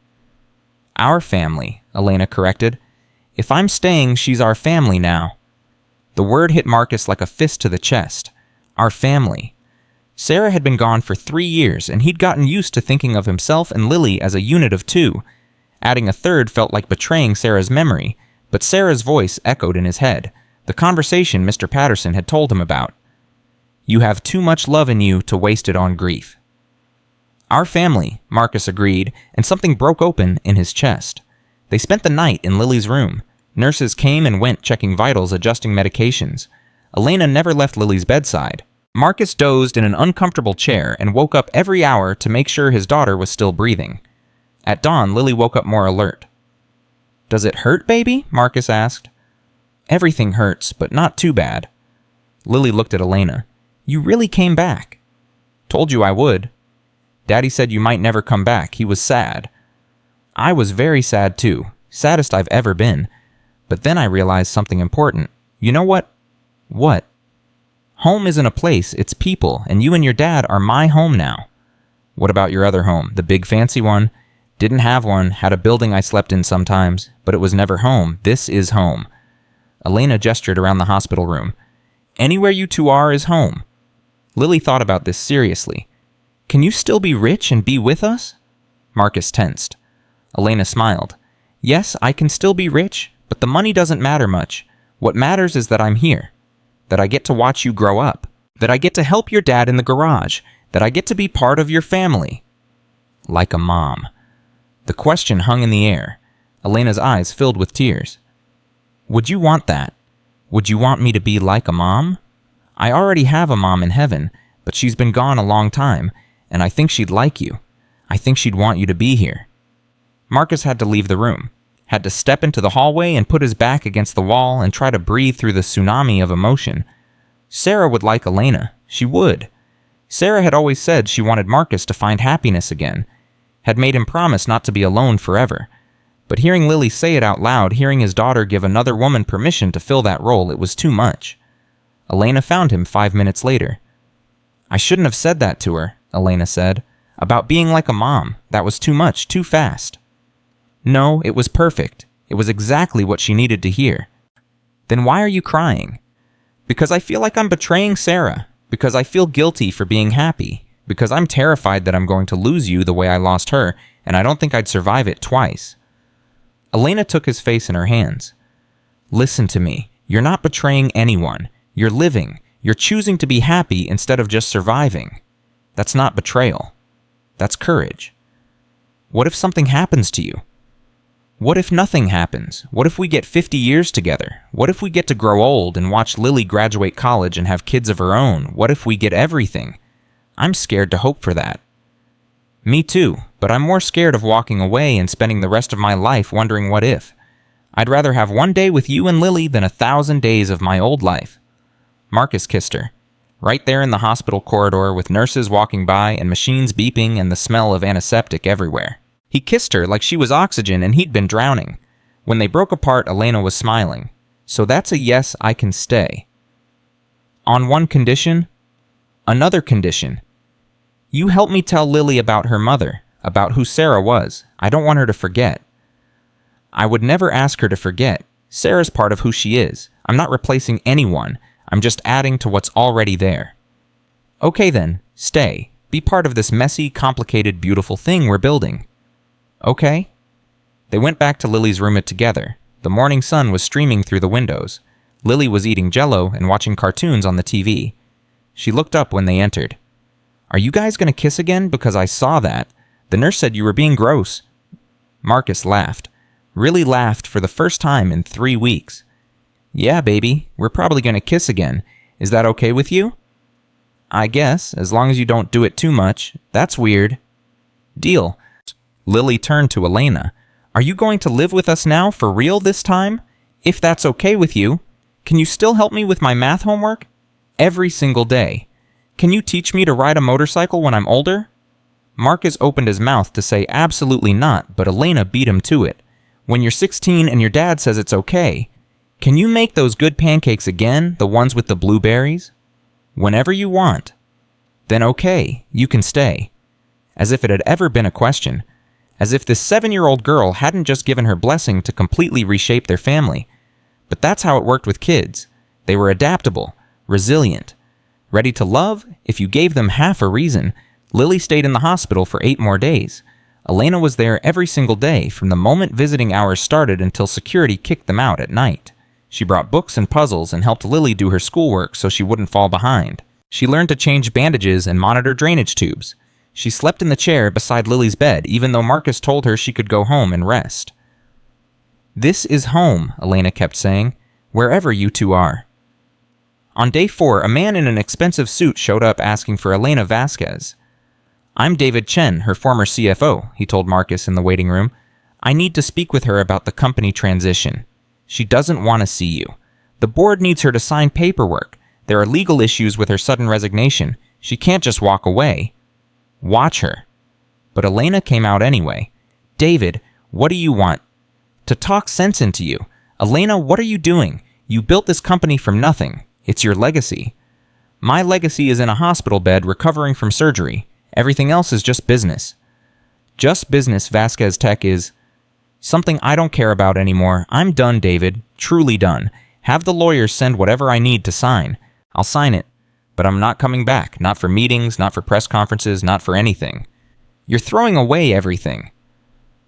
Our family, Elena corrected. If I'm staying, she's our family now. The word hit Marcus like a fist to the chest. Our family. Sarah had been gone for 3 years, and he'd gotten used to thinking of himself and Lily as a unit of two. Adding a third felt like betraying Sarah's memory, but Sarah's voice echoed in his head, the conversation Mr. Patterson had told him about. You have too much love in you to waste it on grief. Our family, Marcus agreed, and something broke open in his chest. They spent the night in Lily's room. Nurses came and went, checking vitals, adjusting medications. Elena never left Lily's bedside. Marcus dozed in an uncomfortable chair and woke up every hour to make sure his daughter was still breathing. At dawn, Lily woke up more alert. Does it hurt, baby? Marcus asked. Everything hurts, but not too bad. Lily looked at Elena. You really came back. Told you I would. Daddy said you might never come back. He was sad. I was very sad too. Saddest I've ever been. But then I realized something important. You know what? What? Home isn't a place, it's people, and you and your dad are my home now. What about your other home, the big fancy one? Didn't have one, had a building I slept in sometimes, but it was never home. This is home. Elena gestured around the hospital room. Anywhere you two are is home. Lily thought about this seriously. Can you still be rich and be with us? Marcus tensed. Elena smiled. Yes, I can still be rich, but the money doesn't matter much. What matters is that I'm here. That I get to watch you grow up. That I get to help your dad in the garage. That I get to be part of your family. Like a mom. The question hung in the air. Elena's eyes filled with tears. Would you want that? Would you want me to be like a mom? I already have a mom in heaven, but she's been gone a long time, and I think she'd like you. I think she'd want you to be here. Marcus had to leave the room. Had to step into the hallway and put his back against the wall and try to breathe through the tsunami of emotion. Sarah would like Elena. She would. Sarah had always said she wanted Marcus to find happiness again. Had made him promise not to be alone forever. But hearing Lily say it out loud, hearing his daughter give another woman permission to fill that role, it was too much. Elena found him 5 minutes later. I shouldn't have said that to her, Elena said. About being like a mom. That was too much, too fast. No, it was perfect. It was exactly what she needed to hear. Then why are you crying? Because I feel like I'm betraying Sarah. Because I feel guilty for being happy. Because I'm terrified that I'm going to lose you the way I lost her, and I don't think I'd survive it twice. Elena took his face in her hands. Listen to me. You're not betraying anyone. You're living. You're choosing to be happy instead of just surviving. That's not betrayal. That's courage. What if something happens to you? What if nothing happens? What if we get 50 years together? What if we get to grow old and watch Lily graduate college and have kids of her own? What if we get everything? I'm scared to hope for that. Me too, but I'm more scared of walking away and spending the rest of my life wondering what if. I'd rather have 1 day with you and Lily than 1,000 days of my old life. Marcus kissed her. Right there in the hospital corridor with nurses walking by and machines beeping and the smell of antiseptic everywhere. He kissed her like she was oxygen and he'd been drowning. When they broke apart, Elena was smiling. So that's a yes, I can stay. On one condition. Another condition. You help me tell Lily about her mother, about who Sarah was. I don't want her to forget. I would never ask her to forget. Sarah's part of who she is. I'm not replacing anyone. I'm just adding to what's already there. Okay then, stay. Be part of this messy, complicated, beautiful thing we're building. Okay? They went back to Lily's room together. The morning sun was streaming through the windows. Lily was eating Jell-O and watching cartoons on the TV. She looked up when they entered. Are you guys going to kiss again? Because I saw that. The nurse said you were being gross. Marcus laughed. Really laughed for the first time in 3 weeks. Yeah, baby, we're probably going to kiss again. Is that okay with you? I guess, as long as you don't do it too much. That's weird. Deal. Lily turned to Elena. Are you going to live with us now for real this time? If that's okay with you, can you still help me with my math homework? Every single day. Can you teach me to ride a motorcycle when I'm older? Marcus opened his mouth to say absolutely not, but Elena beat him to it. When you're 16 and your dad says it's okay, can you make those good pancakes again, the ones with the blueberries? Whenever you want. Then okay, you can stay. As if it had ever been a question. As if this 7-year-old girl hadn't just given her blessing to completely reshape their family. But that's how it worked with kids. They were adaptable, resilient, ready to love if you gave them half a reason. Lily stayed in the hospital for 8 more days. Elena was there every single day from the moment visiting hours started until security kicked them out at night. She brought books and puzzles and helped Lily do her schoolwork so she wouldn't fall behind. She learned to change bandages and monitor drainage tubes. She slept in the chair beside Lily's bed even though Marcus told her she could go home and rest. "This is home," Elena kept saying, "wherever you two are." On day 4, a man in an expensive suit showed up asking for Elena Vasquez. "I'm David Chen, her former CFO," he told Marcus in the waiting room. "I need to speak with her about the company transition. She doesn't want to see you. The board needs her to sign paperwork. There are legal issues with her sudden resignation. She can't just walk away. Watch her." But Elena came out anyway. "David, what do you want?" "To talk sense into you. Elena, what are you doing? You built this company from nothing. It's your legacy." "My legacy is in a hospital bed recovering from surgery. Everything else is just business." "Just business, Vasquez Tech is something I don't care about anymore. I'm done, David. Truly done. Have the lawyers send whatever I need to sign. I'll sign it. But I'm not coming back. Not for meetings, not for press conferences, not for anything." "You're throwing away everything."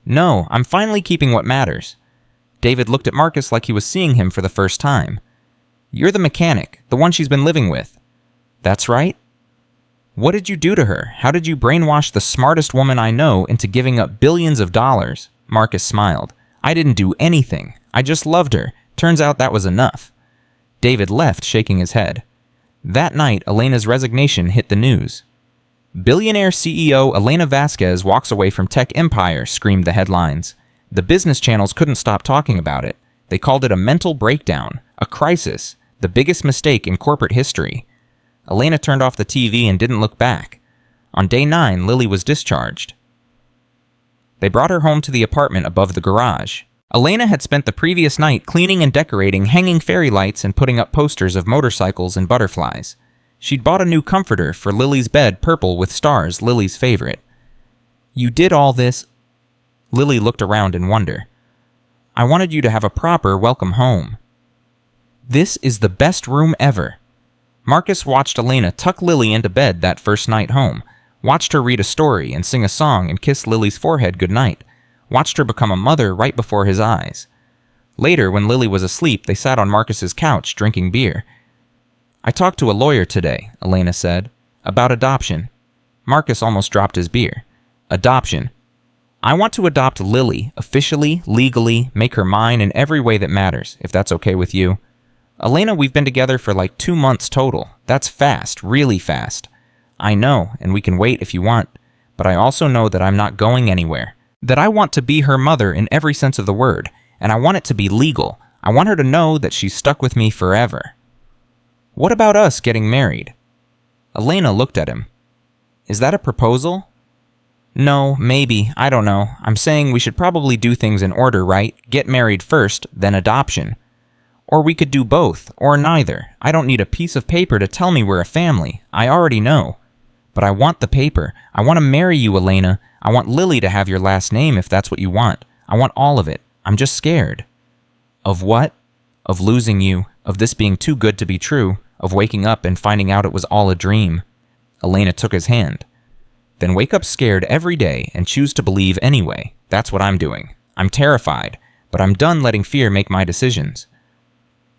"No, I'm finally keeping what matters." David looked at Marcus like he was seeing him for the first time. "You're the mechanic, the one she's been living with." "That's right." "What did you do to her? How did you brainwash the smartest woman I know into giving up billions of dollars?" Marcus smiled. "I didn't do anything. I just loved her. Turns out that was enough." David left, shaking his head. That night, Elena's resignation hit the news. "Billionaire CEO Elena Vasquez walks away from tech empire," screamed the headlines. The business channels couldn't stop talking about it. They called it a mental breakdown, a crisis, the biggest mistake in corporate history. Elena turned off the TV and didn't look back. On day 9, Lily was discharged. They brought her home to the apartment above the garage. Elena had spent the previous night cleaning and decorating, hanging fairy lights, and putting up posters of motorcycles and butterflies. She'd bought a new comforter for Lily's bed, purple with stars, Lily's favorite. "You did all this?" Lily looked around in wonder. "I wanted you to have a proper welcome home." "This is the best room ever." Marcus watched Elena tuck Lily into bed that first night home, watched her read a story and sing a song and kiss Lily's forehead goodnight, watched her become a mother right before his eyes. Later, when Lily was asleep, they sat on Marcus's couch drinking beer. "I talked to a lawyer today," Elena said, "about adoption." Marcus almost dropped his beer. "Adoption. I want to adopt Lily, officially, legally, make her mine in every way that matters, if that's okay with you." "Elena, we've been together for like 2 months total. That's fast, really fast." "I know, and we can wait if you want, but I also know that I'm not going anywhere. That I want to be her mother in every sense of the word, and I want it to be legal. I want her to know that she's stuck with me forever." "What about us getting married?" Elena looked at him. "Is that a proposal?" "No, maybe, I don't know. I'm saying we should probably do things in order, right? Get married first, then adoption. Or we could do both, or neither. I don't need a piece of paper to tell me we're a family. I already know. But I want the paper. I want to marry you, Elena. I want Lily to have your last name if that's what you want. I want all of it. I'm just scared." "Of what?" "Of losing you, of this being too good to be true, of waking up and finding out it was all a dream." Elena took his hand. "Then wake up scared every day and choose to believe anyway. That's what I'm doing. I'm terrified, but I'm done letting fear make my decisions."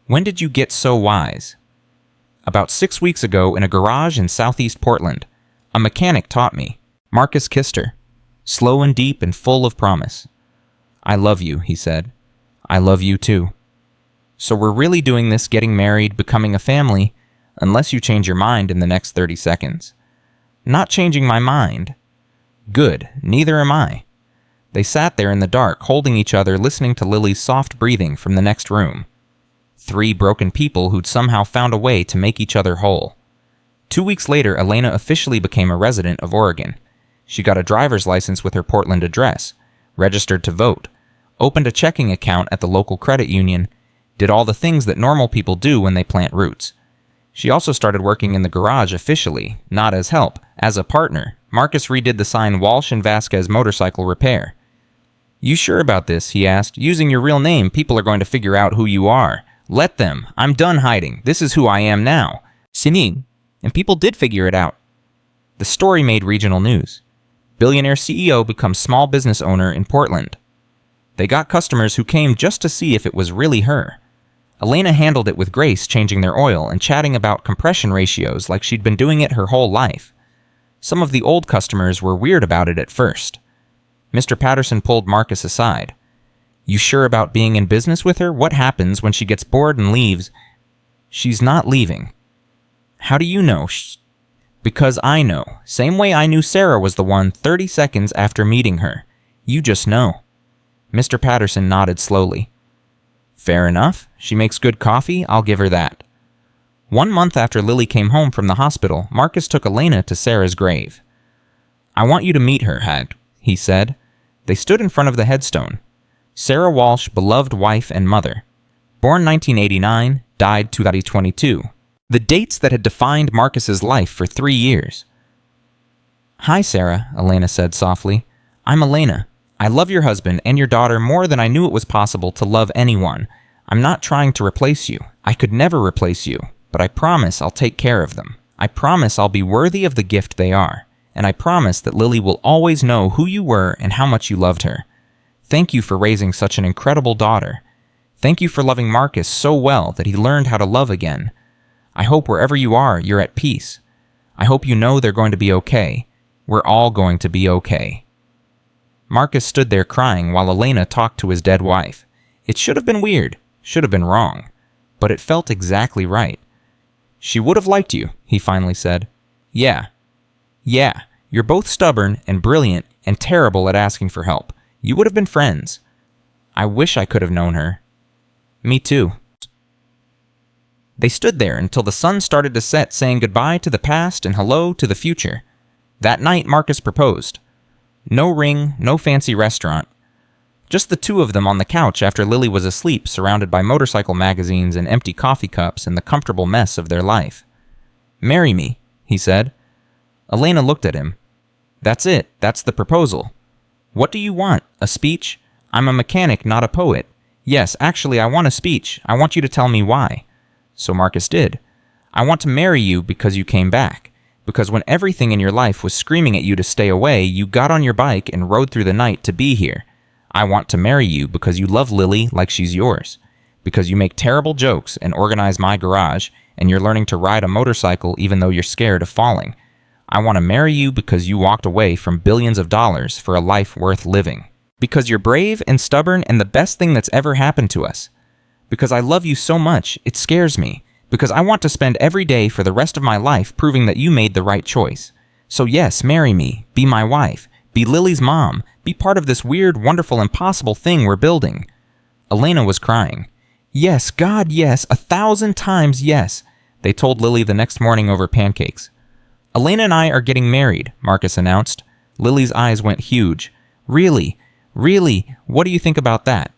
"When did you get so wise?" "About 6 weeks ago in a garage in southeast Portland. A mechanic taught me." Marcus kissed her, slow and deep and full of promise. "I love you," he said. "I love you too. So we're really doing this, getting married, becoming a family, unless you change your mind in the next 30 seconds. "Not changing my mind." "Good, neither am I." They sat there in the dark, holding each other, listening to Lily's soft breathing from the next room. 3 broken people who'd somehow found a way to make each other whole. 2 weeks later, Elena officially became a resident of Oregon. She got a driver's license with her Portland address, registered to vote, opened a checking account at the local credit union, did all the things that normal people do when they plant roots. She also started working in the garage officially, not as help, as a partner. Marcus redid the sign Walsh and Vasquez Motorcycle Repair. "You sure about this?" he asked. "Using your real name, people are going to figure out who you are. Let them. I'm done hiding. This is who I am now." Sinig. And people did figure it out. The story made regional news. Billionaire CEO becomes small business owner in Portland. They got customers who came just to see if it was really her. Elena handled it with grace, changing their oil and chatting about compression ratios like she'd been doing it her whole life. Some of the old customers were weird about it at first. Mr. Patterson pulled Marcus aside. "You sure about being in business with her? What happens when she gets bored and leaves?" "She's not leaving." "How do you know?" "Because I know. Same way I knew Sarah was the one 30 seconds after meeting her. You just know." Mr. Patterson nodded slowly. "Fair enough. She makes good coffee. I'll give her that." 1 month after Lily came home from the hospital, Marcus took Elena to Sarah's grave. "I want you to meet her, Hag," he said. They stood in front of the headstone. Sarah Walsh, beloved wife and mother. Born 1989, died 2022. The dates that had defined Marcus's life for 3 years. "Hi, Sarah," Elena said softly. "I'm Elena. I love your husband and your daughter more than I knew it was possible to love anyone. I'm not trying to replace you. I could never replace you, but I promise I'll take care of them. I promise I'll be worthy of the gift they are, and I promise that Lily will always know who you were and how much you loved her. Thank you for raising such an incredible daughter. Thank you for loving Marcus so well that he learned how to love again. I hope wherever you are, you're at peace. I hope you know they're going to be okay. We're all going to be okay." Marcus stood there crying while Elena talked to his dead wife. It should have been weird, should have been wrong, but it felt exactly right. "She would have liked you," he finally said. Yeah, you're both stubborn and brilliant and terrible at asking for help. You would have been friends. I wish I could have known her." "Me too." They stood there until the sun started to set, saying goodbye to the past and hello to the future. That night, Marcus proposed. No ring, no fancy restaurant. Just the two of them on the couch after Lily was asleep, surrounded by motorcycle magazines and empty coffee cups and the comfortable mess of their life. "Marry me," he said. Elena looked at him. "That's it. That's the proposal." "What do you want? A speech? I'm a mechanic, not a poet." "Yes, actually, I want a speech. I want you to tell me why." So Marcus did. "I want to marry you because you came back. Because when everything in your life was screaming at you to stay away, you got on your bike and rode through the night to be here. I want to marry you because you love Lily like she's yours. Because you make terrible jokes and organize my garage, and you're learning to ride a motorcycle even though you're scared of falling. I want to marry you because you walked away from billions of dollars for a life worth living. Because you're brave and stubborn and the best thing that's ever happened to us. Because I love you so much, it scares me. Because I want to spend every day for the rest of my life proving that you made the right choice. So yes, marry me, be my wife, be Lily's mom, be part of this weird, wonderful, impossible thing we're building." Elena was crying. "Yes, God, yes, 1,000 times yes," they told Lily the next morning over pancakes. "Elena and I are getting married," Marcus announced. Lily's eyes went huge. Really? Really? What do you think about that?"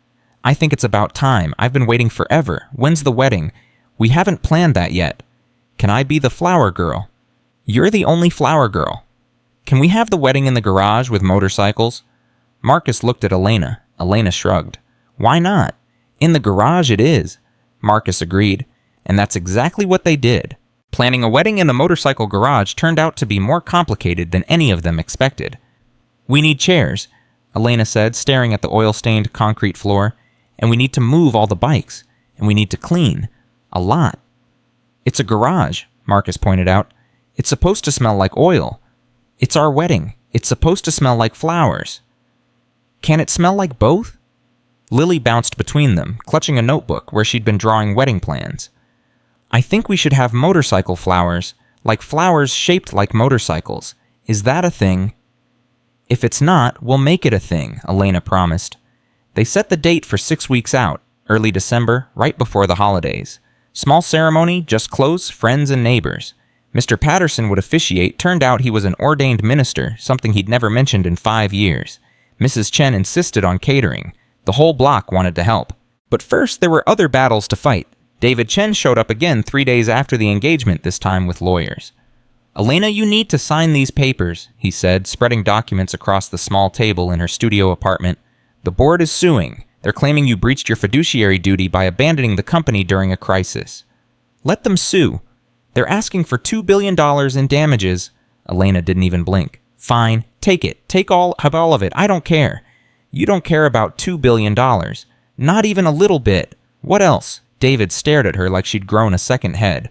"I think it's about time. I've been waiting forever. When's the wedding?" "We haven't planned that yet." "Can I be the flower girl?" "You're the only flower girl." "Can we have the wedding in the garage with motorcycles?" Marcus looked at Elena. Elena shrugged. "Why not?" "In the garage it is." Marcus agreed. And that's exactly what they did. Planning a wedding in the motorcycle garage turned out to be more complicated than any of them expected. "We need chairs," Elena said, staring at the oil-stained concrete floor. "And we need to move all the bikes. And we need to clean. A lot." "It's a garage," Marcus pointed out. "It's supposed to smell like oil. It's our wedding. It's supposed to smell like flowers." "Can it smell like both?" Lily bounced between them, clutching a notebook where she'd been drawing wedding plans. "I think we should have motorcycle flowers, like flowers shaped like motorcycles. Is that a thing?" "If it's not, we'll make it a thing," Elena promised. They set the date for 6 weeks out, early December, right before the holidays. Small ceremony, just close friends and neighbors. Mr. Patterson would officiate. Turned out he was an ordained minister, something he'd never mentioned in 5 years. Mrs. Chen insisted on catering. The whole block wanted to help. But first, there were other battles to fight. David Chen showed up again 3 days after the engagement, this time with lawyers. "Elena, you need to sign these papers," he said, spreading documents across the small table in her studio apartment. "The board is suing. They're claiming you breached your fiduciary duty by abandoning the company during a crisis." "Let them sue. They're asking for $2 billion in damages." Elena didn't even blink. "Fine, take it. Take all of it. I don't care." "You don't care about $2 billion. Not even a little bit. What else?" David stared at her like she'd grown a second head.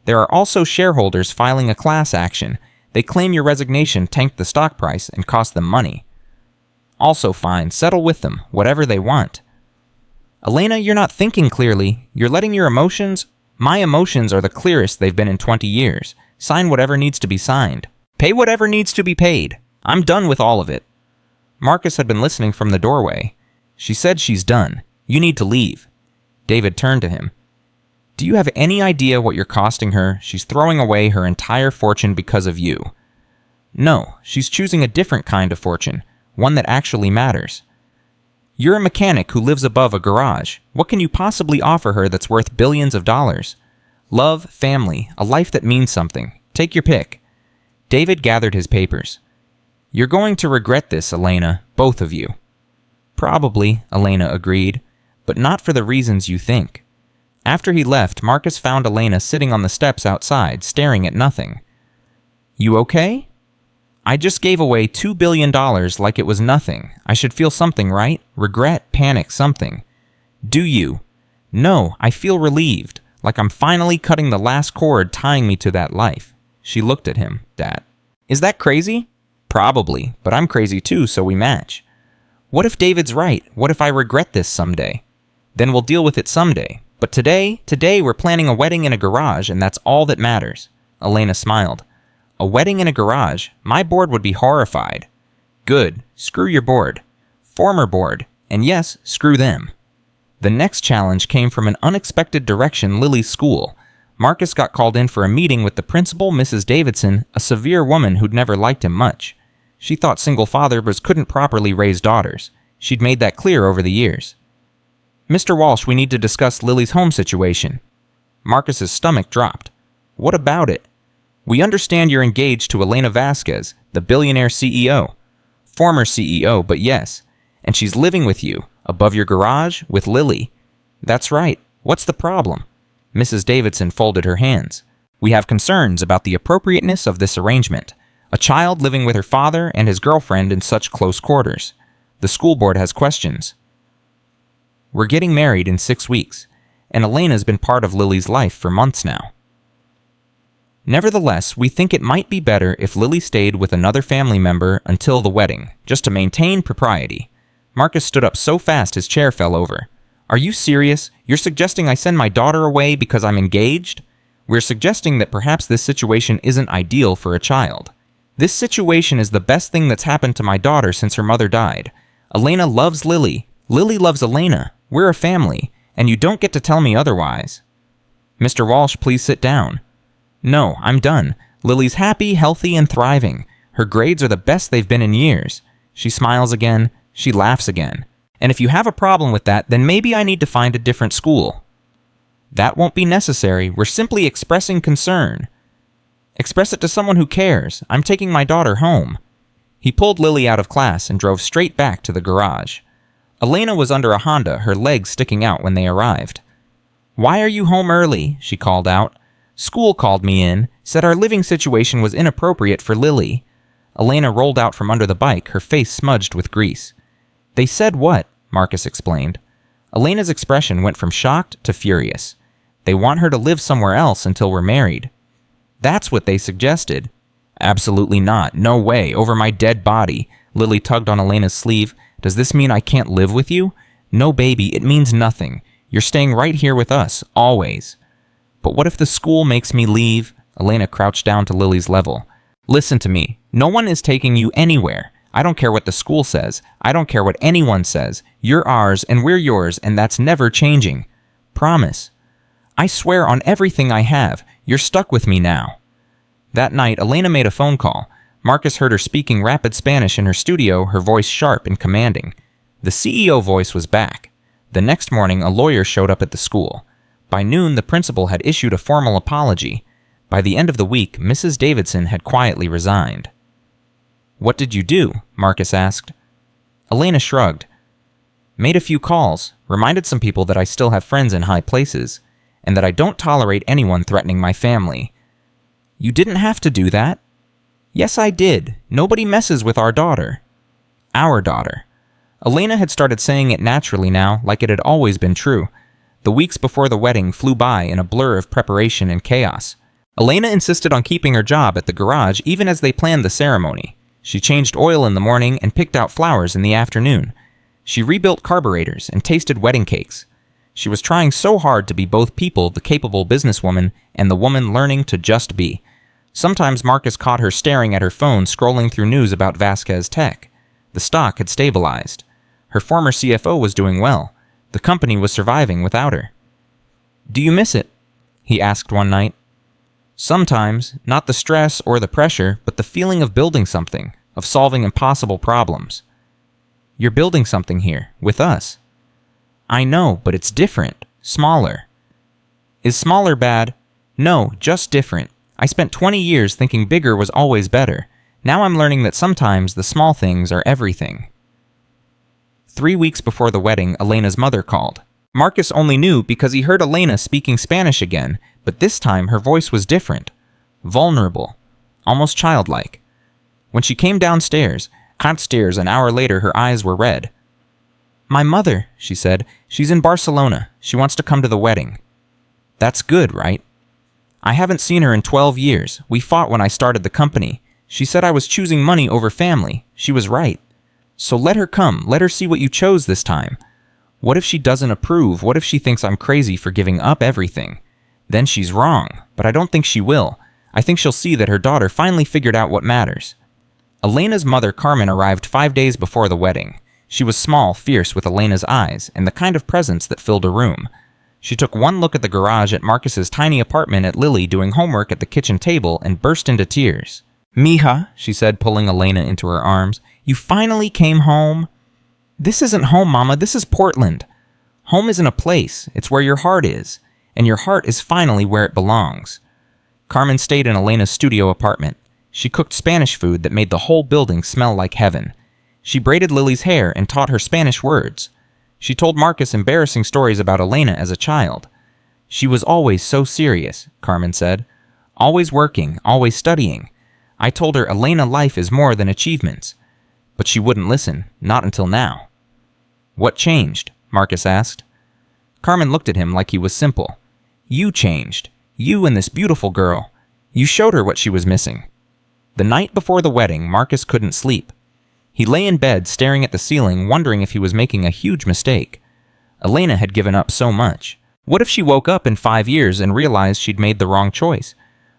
"There are also shareholders filing a class action. They claim your resignation tanked the stock price and cost them money." "Also fine, settle with them, whatever they want." "Elena, you're not thinking clearly. You're letting your emotions—" "My emotions are the clearest they've been in 20 years. Sign whatever needs to be signed. Pay whatever needs to be paid. I'm done with all of it." Marcus had been listening from the doorway. "She said she's done. You need to leave." David turned to him. "Do you have any idea what you're costing her? She's throwing away her entire fortune because of you." "No, she's choosing a different kind of fortune, one that actually matters." "You're a mechanic who lives above a garage. What can you possibly offer her that's worth billions of dollars?" "Love, family, a life that means something. Take your pick." David gathered his papers. "You're going to regret this, Elena, both of you." "Probably," Elena agreed, "but not for the reasons you think." After he left, Marcus found Elena sitting on the steps outside, staring at nothing. "You okay?" "I just gave away $2 billion like it was nothing. I should feel something, right? Regret, panic, something." "Do you?" "No, I feel relieved, like I'm finally cutting the last cord tying me to that life." She looked at him. "That. Is that crazy?" "Probably, but I'm crazy too, so we match." "What if David's right? What if I regret this someday?" "Then we'll deal with it someday. But today we're planning a wedding in a garage, and that's all that matters." Elena smiled. "A wedding in a garage? My board would be horrified." "Good. Screw your board. Former board. And yes, screw them." The next challenge came from an unexpected direction: Lily's school. Marcus got called in for a meeting with the principal, Mrs. Davidson, a severe woman who'd never liked him much. She thought single fathers couldn't properly raise daughters. She'd made that clear over the years. "Mr. Walsh, we need to discuss Lily's home situation." Marcus's stomach dropped. "What about it?" "We understand you're engaged to Elena Vasquez, the billionaire CEO." "Former CEO, but yes. And she's living with you, above your garage, with Lily." "That's right. What's the problem?" Mrs. Davidson folded her hands. "We have concerns about the appropriateness of this arrangement. A child living with her father and his girlfriend in such close quarters. The school board has questions." "We're getting married in 6 weeks, and Elena's been part of Lily's life for months now. Nevertheless, we think it might be better if Lily stayed with another family member until the wedding, just to maintain propriety." Marcus stood up so fast his chair fell over. "Are you serious? You're suggesting I send my daughter away because I'm engaged?" "We're suggesting that perhaps this situation isn't ideal for a child. This situation is the best thing that's happened to my daughter since her mother died. Elena loves Lily. Lily loves Elena. We're a family, and you don't get to tell me otherwise." "Mr. Walsh, please sit down." "No, I'm done. Lily's happy, healthy, and thriving. Her grades are the best they've been in years." She smiles again. She laughs again. "And if you have a problem with that, then maybe I need to find a different school." "That won't be necessary. We're simply expressing concern." "Express it to someone who cares. I'm taking my daughter home." He pulled Lily out of class and drove straight back to the garage. Elena was under a Honda, her legs sticking out when they arrived. "Why are you home early?" she called out. "School called me in, said our living situation was inappropriate for Lily." Elena rolled out from under the bike, her face smudged with grease. "They said what?" Marcus explained. Elena's expression went from shocked to furious. "They want her to live somewhere else until we're married." "That's what they suggested." "Absolutely not. No way. Over my dead body." Lily tugged on Elena's sleeve. "Does this mean I can't live with you?" "No, baby, it means nothing. You're staying right here with us, always." "But what if the school makes me leave?" Elena crouched down to Lily's level. "Listen to me. No one is taking you anywhere. I don't care what the school says. I don't care what anyone says. You're ours and we're yours, and that's never changing. Promise." "I swear on everything I have. You're stuck with me now." That night, Elena made a phone call. Marcus heard her speaking rapid Spanish in her studio, her voice sharp and commanding. The CEO voice was back. The next morning, a lawyer showed up at the school. By noon, the principal had issued a formal apology. By the end of the week, Mrs. Davidson had quietly resigned. "What did you do?" Marcus asked. Elena shrugged. "Made a few calls, reminded some people that I still have friends in high places, and that I don't tolerate anyone threatening my family." "You didn't have to do that." "Yes, I did. Nobody messes with our daughter." "Our daughter." Elena had started saying it naturally now, like it had always been true. The weeks before the wedding flew by in a blur of preparation and chaos. Elena insisted on keeping her job at the garage even as they planned the ceremony. She changed oil in the morning and picked out flowers in the afternoon. She rebuilt carburetors and tasted wedding cakes. She was trying so hard to be both people, the capable businesswoman, and the woman learning to just be. Sometimes Marcus caught her staring at her phone, scrolling through news about Vasquez Tech. The stock had stabilized. Her former CFO was doing well. The company was surviving without her. "Do you miss it?" he asked one night. "Sometimes, not the stress or the pressure, but the feeling of building something, of solving impossible problems." "You're building something here, with us." "I know, but it's different, smaller." "Is smaller bad?" "No, just different. I spent 20 years thinking bigger was always better. Now I'm learning that sometimes the small things are everything." 3 weeks before the wedding, Elena's mother called. Marcus only knew because he heard Elena speaking Spanish again, but this time her voice was different. Vulnerable. Almost childlike. When she came downstairs an hour later, her eyes were red. "My mother," she said. "She's in Barcelona. She wants to come to the wedding." "That's good, right?" "I haven't seen her in 12 years. We fought when I started the company. She said I was choosing money over family. She was right. So let her come. Let her see what you chose this time. What if she doesn't approve? What if she thinks I'm crazy for giving up everything? Then she's wrong, but I don't think she will. I think she'll see that her daughter finally figured out what matters." Elena's mother, Carmen, arrived 5 days before the wedding. She was small, fierce, with Elena's eyes, and the kind of presence that filled a room. She took one look at the garage at Marcus's tiny apartment, at Lily doing homework at the kitchen table, and burst into tears. "Mija," she said, pulling Elena into her arms, "you finally came home." "This isn't home, Mama. This is Portland." "Home isn't a place. It's where your heart is. And your heart is finally where it belongs." Carmen stayed in Elena's studio apartment. She cooked Spanish food that made the whole building smell like heaven. She braided Lily's hair and taught her Spanish words. She told Marcus embarrassing stories about Elena as a child. "She was always so serious," Carmen said. "Always working, always studying. I told her Elena life is more than achievements." But she wouldn't listen, not until now. "What changed?" Marcus asked. Carmen looked at him like he was simple. "You changed. You and this beautiful girl. You showed her what she was missing." The night before the wedding, Marcus couldn't sleep. He lay in bed, staring at the ceiling, wondering if he was making a huge mistake. Elena had given up so much. What if she woke up in 5 years and realized she'd made the wrong choice?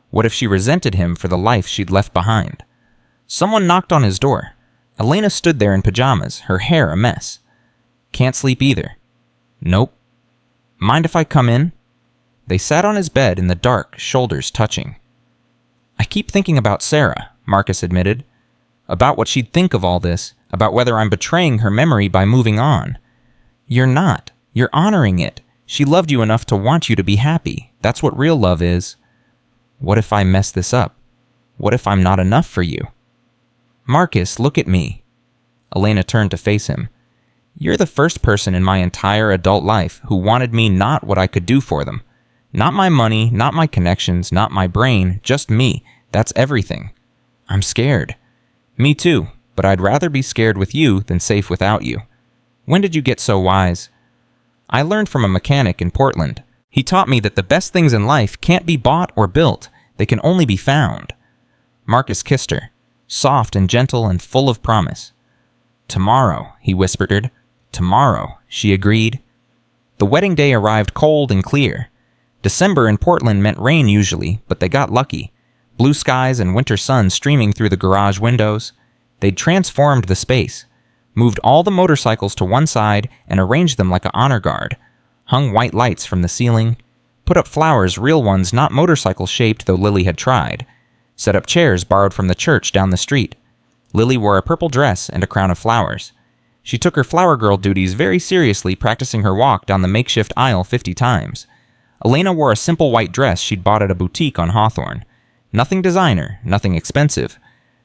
What if she resented him for the life she'd left behind? Someone knocked on his door. Elena stood there in pajamas, her hair a mess. "Can't sleep either." "Nope." "Mind if I come in?" They sat on his bed in the dark, shoulders touching. "I keep thinking about Sarah," Marcus admitted. "About what she'd think of all this, about whether I'm betraying her memory by moving on." "You're not. You're honoring it. She loved you enough to want you to be happy. That's what real love is." "What if I mess this up? What if I'm not enough for you?" "Marcus, look at me." Elena turned to face him. "You're the first person in my entire adult life who wanted me, not what I could do for them. Not my money, not my connections, not my brain, just me. That's everything. I'm scared." "Me too, but I'd rather be scared with you than safe without you." "When did you get so wise?" "I learned from a mechanic in Portland. He taught me that the best things in life can't be bought or built. They can only be found." Marcus kissed her, soft and gentle and full of promise. "Tomorrow," he whispered. "Tomorrow," she agreed. The wedding day arrived cold and clear. December in Portland meant rain usually, but they got lucky. Blue skies and winter sun streaming through the garage windows. They'd transformed the space, moved all the motorcycles to one side and arranged them like an honor guard, hung white lights from the ceiling, put up flowers, real ones, not motorcycle-shaped though Lily had tried, set up chairs borrowed from the church down the street. Lily wore a purple dress and a crown of flowers. She took her flower girl duties very seriously, practicing her walk down the makeshift aisle 50 times. Elena wore a simple white dress she'd bought at a boutique on Hawthorne. Nothing designer, nothing expensive.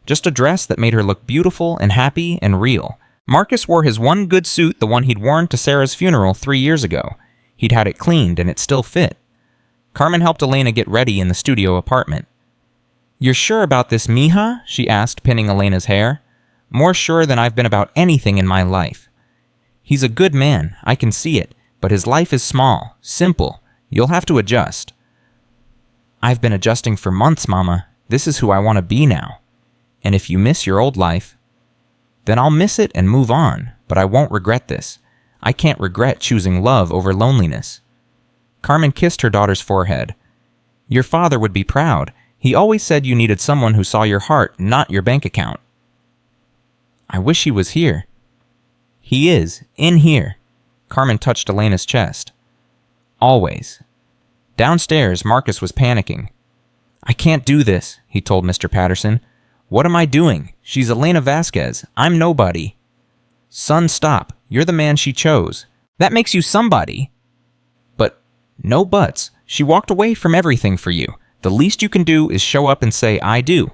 Just a dress that made her look beautiful and happy and real. Marcus wore his one good suit, the one he'd worn to Sarah's funeral 3 years ago. He'd had it cleaned and it still fit. Carmen helped Elena get ready in the studio apartment. "You're sure about this, mija?" she asked, pinning Elena's hair. "More sure than I've been about anything in my life. He's a good man, I can see it, but his life is small, simple. You'll have to adjust." "I've been adjusting for months, Mama. This is who I want to be now. And if you miss your old life, then I'll miss it and move on, but I won't regret this. I can't regret choosing love over loneliness." Carmen kissed her daughter's forehead. "Your father would be proud. He always said you needed someone who saw your heart, not your bank account." "I wish he was here." "He is, in here." Carmen touched Elena's chest. "Always." Downstairs, Marcus was panicking. "I can't do this," he told Mr. Patterson. "What am I doing? She's Elena Vasquez. I'm nobody." "Son, stop. You're the man she chose. That makes you somebody." "But, no buts. She walked away from everything for you. The least you can do is show up and say, 'I do.'"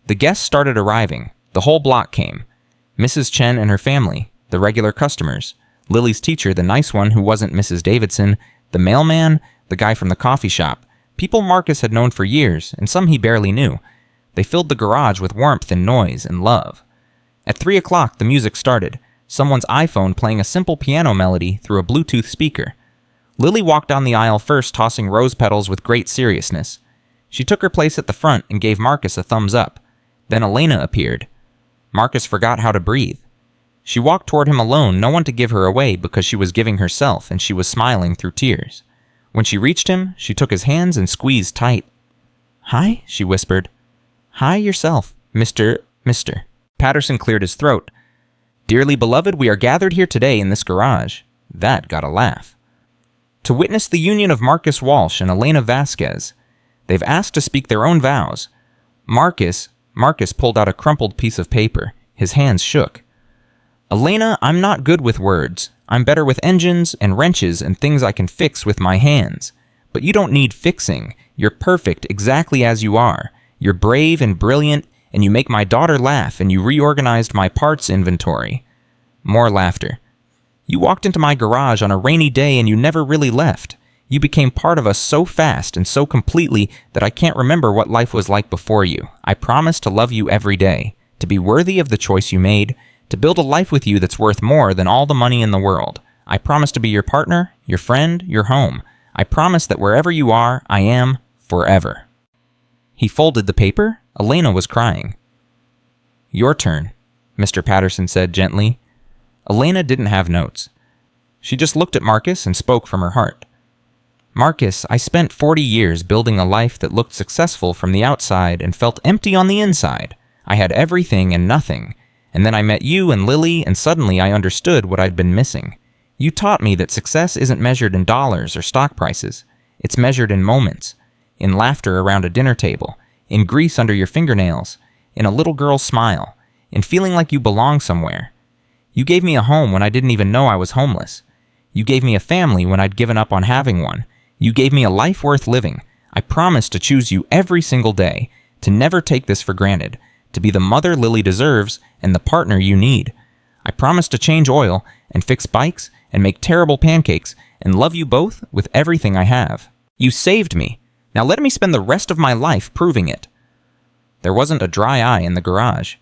The guests started arriving. The whole block came. Mrs. Chen and her family, the regular customers, Lily's teacher, the nice one who wasn't Mrs. Davidson, the mailman, the guy from the coffee shop, people Marcus had known for years, and some he barely knew. They filled the garage with warmth and noise and love. At 3 o'clock, the music started, someone's iPhone playing a simple piano melody through a Bluetooth speaker. Lily walked down the aisle first, tossing rose petals with great seriousness. She took her place at the front and gave Marcus a thumbs up. Then Elena appeared. Marcus forgot how to breathe. She walked toward him alone, no one to give her away because she was giving herself and she was smiling through tears. When she reached him, she took his hands and squeezed tight. "Hi," she whispered. "Hi yourself, Mr. Patterson cleared his throat. "Dearly beloved, we are gathered here today in this garage." That got a laugh. "To witness the union of Marcus Walsh and Elena Vasquez. They've asked to speak their own vows." Marcus pulled out a crumpled piece of paper. His hands shook. "Elena, I'm not good with words. I'm better with engines and wrenches and things I can fix with my hands. But you don't need fixing. You're perfect exactly as you are. You're brave and brilliant, and you make my daughter laugh, and you reorganized my parts inventory." More laughter. "You walked into my garage on a rainy day and you never really left. You became part of us so fast and so completely that I can't remember what life was like before you. I promise to love you every day, to be worthy of the choice you made, to build a life with you that's worth more than all the money in the world. I promise to be your partner, your friend, your home. I promise that wherever you are, I am forever." He folded the paper. Elena was crying. "Your turn," Mr. Patterson said gently. Elena didn't have notes. She just looked at Marcus and spoke from her heart. "Marcus, I spent 40 years building a life that looked successful from the outside and felt empty on the inside. I had everything and nothing. And then I met you and Lily, and suddenly I understood what I'd been missing. You taught me that success isn't measured in dollars or stock prices. It's measured in moments, in laughter around a dinner table, in grease under your fingernails, in a little girl's smile, in feeling like you belong somewhere. You gave me a home when I didn't even know I was homeless. You gave me a family when I'd given up on having one. You gave me a life worth living. I promise to choose you every single day, to never take this for granted, to be the mother Lily deserves and the partner you need. I promise to change oil and fix bikes and make terrible pancakes and love you both with everything I have. You saved me. Now let me spend the rest of my life proving it." There wasn't a dry eye in the garage.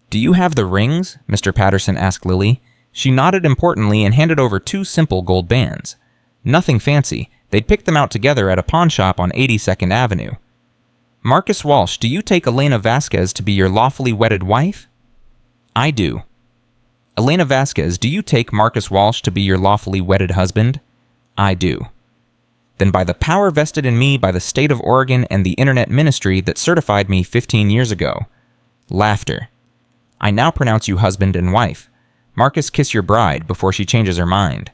"Do you have the rings?" Mr. Patterson asked Lily. She nodded importantly and handed over 2 simple gold bands. Nothing fancy. They'd picked them out together at a pawn shop on 82nd Avenue. "Marcus Walsh, do you take Elena Vasquez to be your lawfully wedded wife?" "I do." "Elena Vasquez, do you take Marcus Walsh to be your lawfully wedded husband?" "I do." "Then by the power vested in me by the state of Oregon and the Internet Ministry that certified me 15 years ago." Laughter. "I now pronounce you husband and wife. Marcus, kiss your bride before she changes her mind."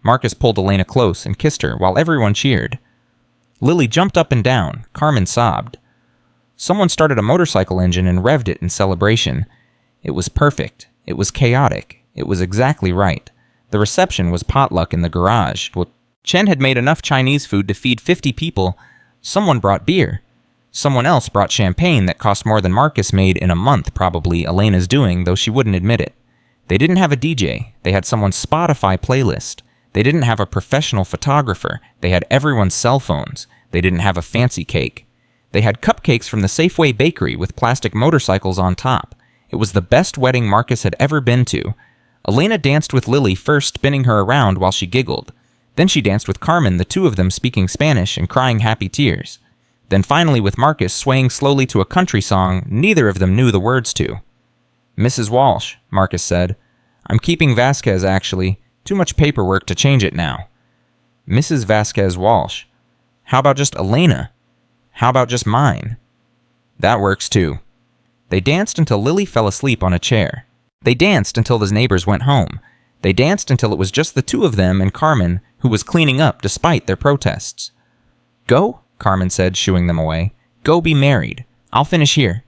Marcus pulled Elena close and kissed her while everyone cheered. Lily jumped up and down. Carmen sobbed. Someone started a motorcycle engine and revved it in celebration. It was perfect. It was chaotic. It was exactly right. The reception was potluck in the garage. Well, Chen had made enough Chinese food to feed 50 people. Someone brought beer. Someone else brought champagne that cost more than Marcus made in a month, probably Elena's doing, though she wouldn't admit it. They didn't have a DJ. They had someone's Spotify playlist. They didn't have a professional photographer. They had everyone's cell phones. They didn't have a fancy cake. They had cupcakes from the Safeway bakery with plastic motorcycles on top. It was the best wedding Marcus had ever been to. Elena danced with Lily first, spinning her around while she giggled. Then she danced with Carmen, the two of them speaking Spanish and crying happy tears. Then finally with Marcus swaying slowly to a country song neither of them knew the words to. "Mrs. Walsh," Marcus said. "I'm keeping Vasquez, actually. Too much paperwork to change it now." "Mrs. Vasquez Walsh. How about just Elena? How about just mine?" "That works too." They danced until Lily fell asleep on a chair. They danced until the neighbors went home. They danced until it was just the two of them and Carmen, who was cleaning up despite their protests. "Go," Carmen said, shooing them away. "Go be married. I'll finish here."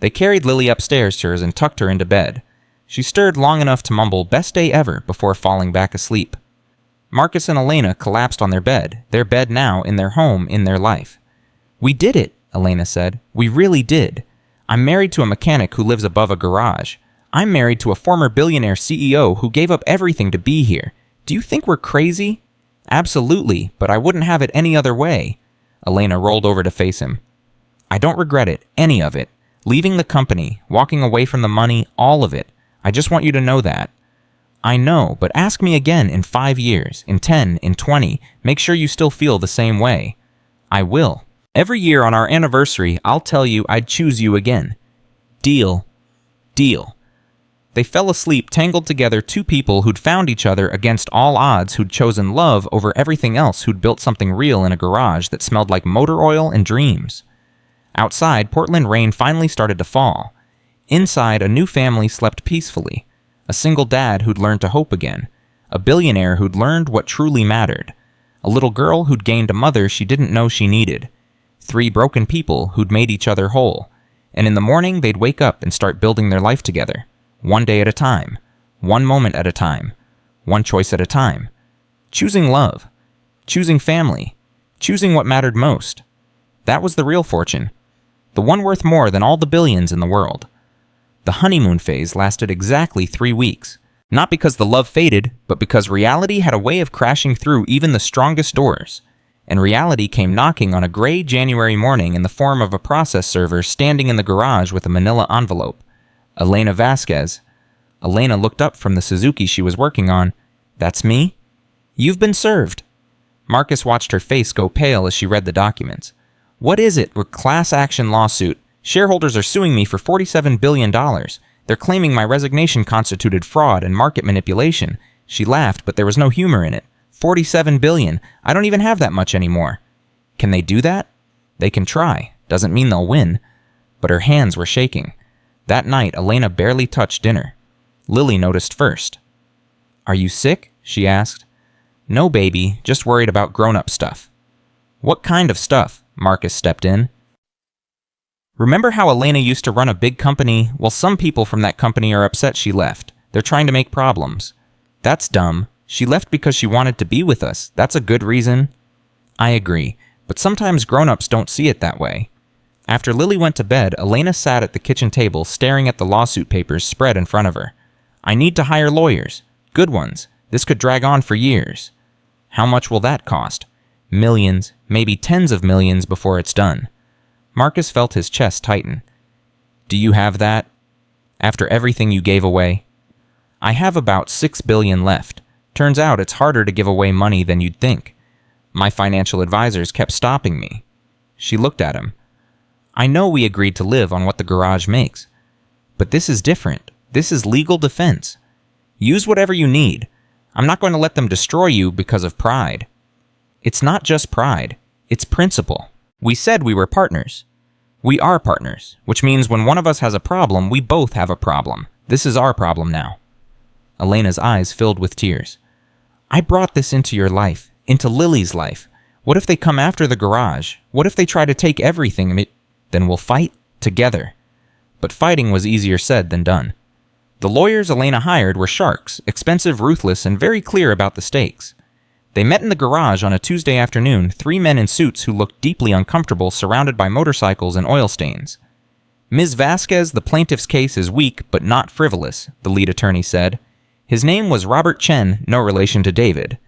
They carried Lily upstairs to hers and tucked her into bed. She stirred long enough to mumble "best day ever" before falling back asleep. Marcus and Elena collapsed on their bed now, in their home, in their life. "We did it," Elena said. "We really did. I'm married to a mechanic who lives above a garage. I'm married to a former billionaire CEO who gave up everything to be here. Do you think we're crazy?" "Absolutely, but I wouldn't have it any other way." Elena rolled over to face him. "I don't regret it, any of it. Leaving the company, walking away from the money, all of it. I just want you to know that." "I know, but ask me again in 5 years, in 10, in 20. Make sure you still feel the same way." "I will. Every year on our anniversary, I'll tell you I'd choose you again." "Deal." "Deal." They fell asleep tangled together, two people who'd found each other against all odds, who'd chosen love over everything else, who'd built something real in a garage that smelled like motor oil and dreams. Outside, Portland rain finally started to fall. Inside, a new family slept peacefully. A single dad who'd learned to hope again. A billionaire who'd learned what truly mattered. A little girl who'd gained a mother she didn't know she needed. 3 broken people who'd made each other whole. And in the morning, they'd wake up and start building their life together. One day at a time. One moment at a time. One choice at a time. Choosing love. Choosing family. Choosing what mattered most. That was the real fortune. The one worth more than all the billions in the world. The honeymoon phase lasted exactly 3 weeks. Not because the love faded, but because reality had a way of crashing through even the strongest doors. And reality came knocking on a gray January morning in the form of a process server standing in the garage with a manila envelope. Elena Vasquez. Elena looked up from the Suzuki she was working on. "That's me?" "You've been served." Marcus watched her face go pale as she read the documents. "What is it? We're class action lawsuit. Shareholders are suing me for $47 billion. They're claiming my resignation constituted fraud and market manipulation." She laughed, but there was no humor in it. $47 billion. I don't even have that much anymore. Can they do that? They can try. Doesn't mean they'll win. But her hands were shaking. That night, Elena barely touched dinner. Lily noticed first. "Are you sick?" she asked. "No, baby. Just worried about grown-up stuff." "What kind of stuff?" Marcus stepped in. "Remember how Elena used to run a big company? Well, some people from that company are upset she left. They're trying to make problems." "That's dumb. She left because she wanted to be with us. That's a good reason." "I agree, but sometimes grown-ups don't see it that way." After Lily went to bed, Elena sat at the kitchen table staring at the lawsuit papers spread in front of her. "I need to hire lawyers. Good ones. This could drag on for years." "How much will that cost?" "Millions, maybe tens of millions before it's done." Marcus felt his chest tighten. "Do you have that? After everything you gave away?" "I have about $6 billion left. Turns out it's harder to give away money than you'd think. My financial advisors kept stopping me." She looked at him. "I know we agreed to live on what the garage makes. But this is different. This is legal defense. Use whatever you need. I'm not going to let them destroy you because of pride." "It's not just pride. It's principle. We said we were partners. We are partners, which means when one of us has a problem, we both have a problem. This is our problem now." Elena's eyes filled with tears. "I brought this into your life, into Lily's life. What if they come after the garage? What if they try to take everything? Then we'll fight together. But fighting was easier said than done. The lawyers Elena hired were sharks, expensive, ruthless, and very clear about the stakes. They met in the garage on a Tuesday afternoon, 3 men in suits who looked deeply uncomfortable, surrounded by motorcycles and oil stains. Ms. Vasquez, the plaintiff's case is weak but not frivolous, the lead attorney said. His name was Robert Chen, no relation to David.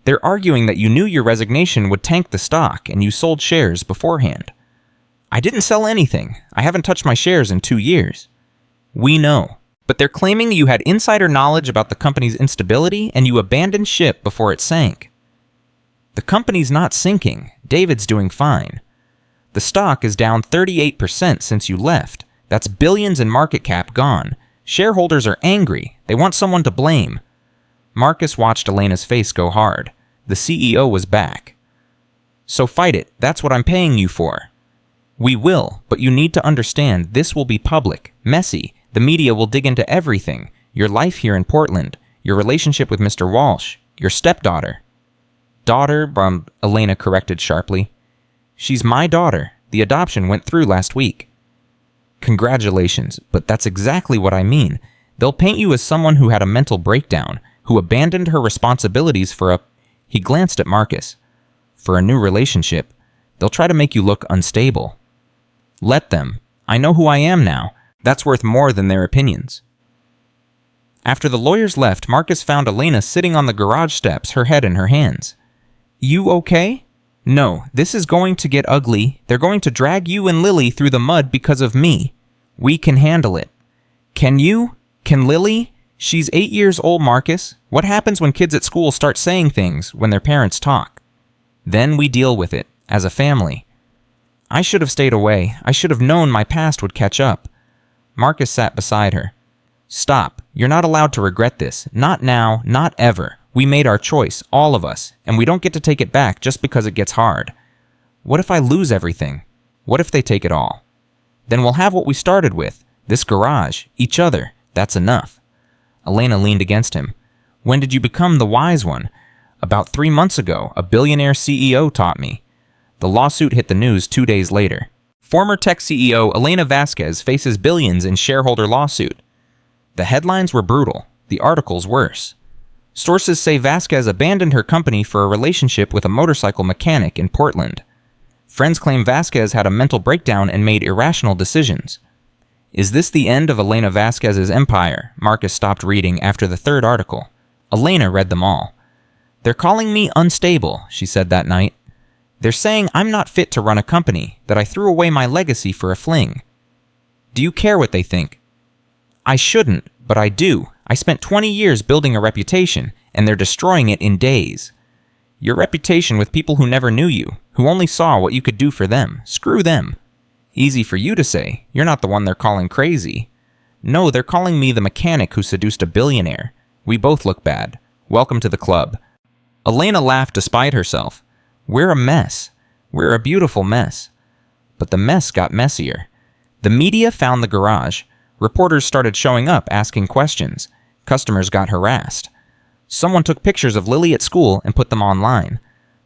They're arguing that you knew your resignation would tank the stock and you sold shares beforehand. I didn't sell anything. I haven't touched my shares in 2 years. We know. But they're claiming you had insider knowledge about the company's instability and you abandoned ship before it sank. The company's not sinking. David's doing fine. The stock is down 38% since you left. That's billions in market cap gone. Shareholders are angry. They want someone to blame. Marcus watched Elena's face go hard. The CEO was back. So fight it. That's what I'm paying you for. We will, but you need to understand this will be public, messy. The media will dig into everything. Your life here in Portland, your relationship with Mr. Walsh, your stepdaughter. Daughter, Elena corrected sharply. She's my daughter. The adoption went through last week. Congratulations, but that's exactly what I mean. They'll paint you as someone who had a mental breakdown, who abandoned her responsibilities for He glanced at Marcus. For a new relationship. They'll try to make you look unstable. Let them. I know who I am now. That's worth more than their opinions. After the lawyers left, Marcus found Elena sitting on the garage steps, her head in her hands. You okay? No, this is going to get ugly. They're going to drag you and Lily through the mud because of me. We can handle it. Can you? Can Lily? She's 8 years old, Marcus. What happens when kids at school start saying things when their parents talk? Then we deal with it, as a family. I should have stayed away. I should have known my past would catch up. Marcus sat beside her. Stop. You're not allowed to regret this. Not now, not ever. We made our choice, all of us, and we don't get to take it back just because it gets hard. What if I lose everything? What if they take it all? Then we'll have what we started with. This garage, each other. That's enough. Elena leaned against him. When did you become the wise one? About 3 months ago, a billionaire CEO taught me. The lawsuit hit the news 2 days later. Former tech CEO Elena Vasquez faces billions in shareholder lawsuit. The headlines were brutal, the articles worse. Sources say Vasquez abandoned her company for a relationship with a motorcycle mechanic in Portland. Friends claim Vasquez had a mental breakdown and made irrational decisions. Is this the end of Elena Vasquez's empire? Marcus stopped reading after the 3rd article. Elena read them all. They're calling me unstable, she said that night. They're saying I'm not fit to run a company, that I threw away my legacy for a fling. Do you care what they think? I shouldn't, but I do. I spent 20 years building a reputation, and they're destroying it in days. Your reputation with people who never knew you, who only saw what you could do for them. Screw them. Easy for you to say. You're not the one they're calling crazy. No, they're calling me the mechanic who seduced a billionaire. We both look bad. Welcome to the club. Elena laughed despite herself. We're a mess. We're a beautiful mess. But the mess got messier. The media found the garage. Reporters started showing up asking questions. Customers got harassed. Someone took pictures of Lily at school and put them online.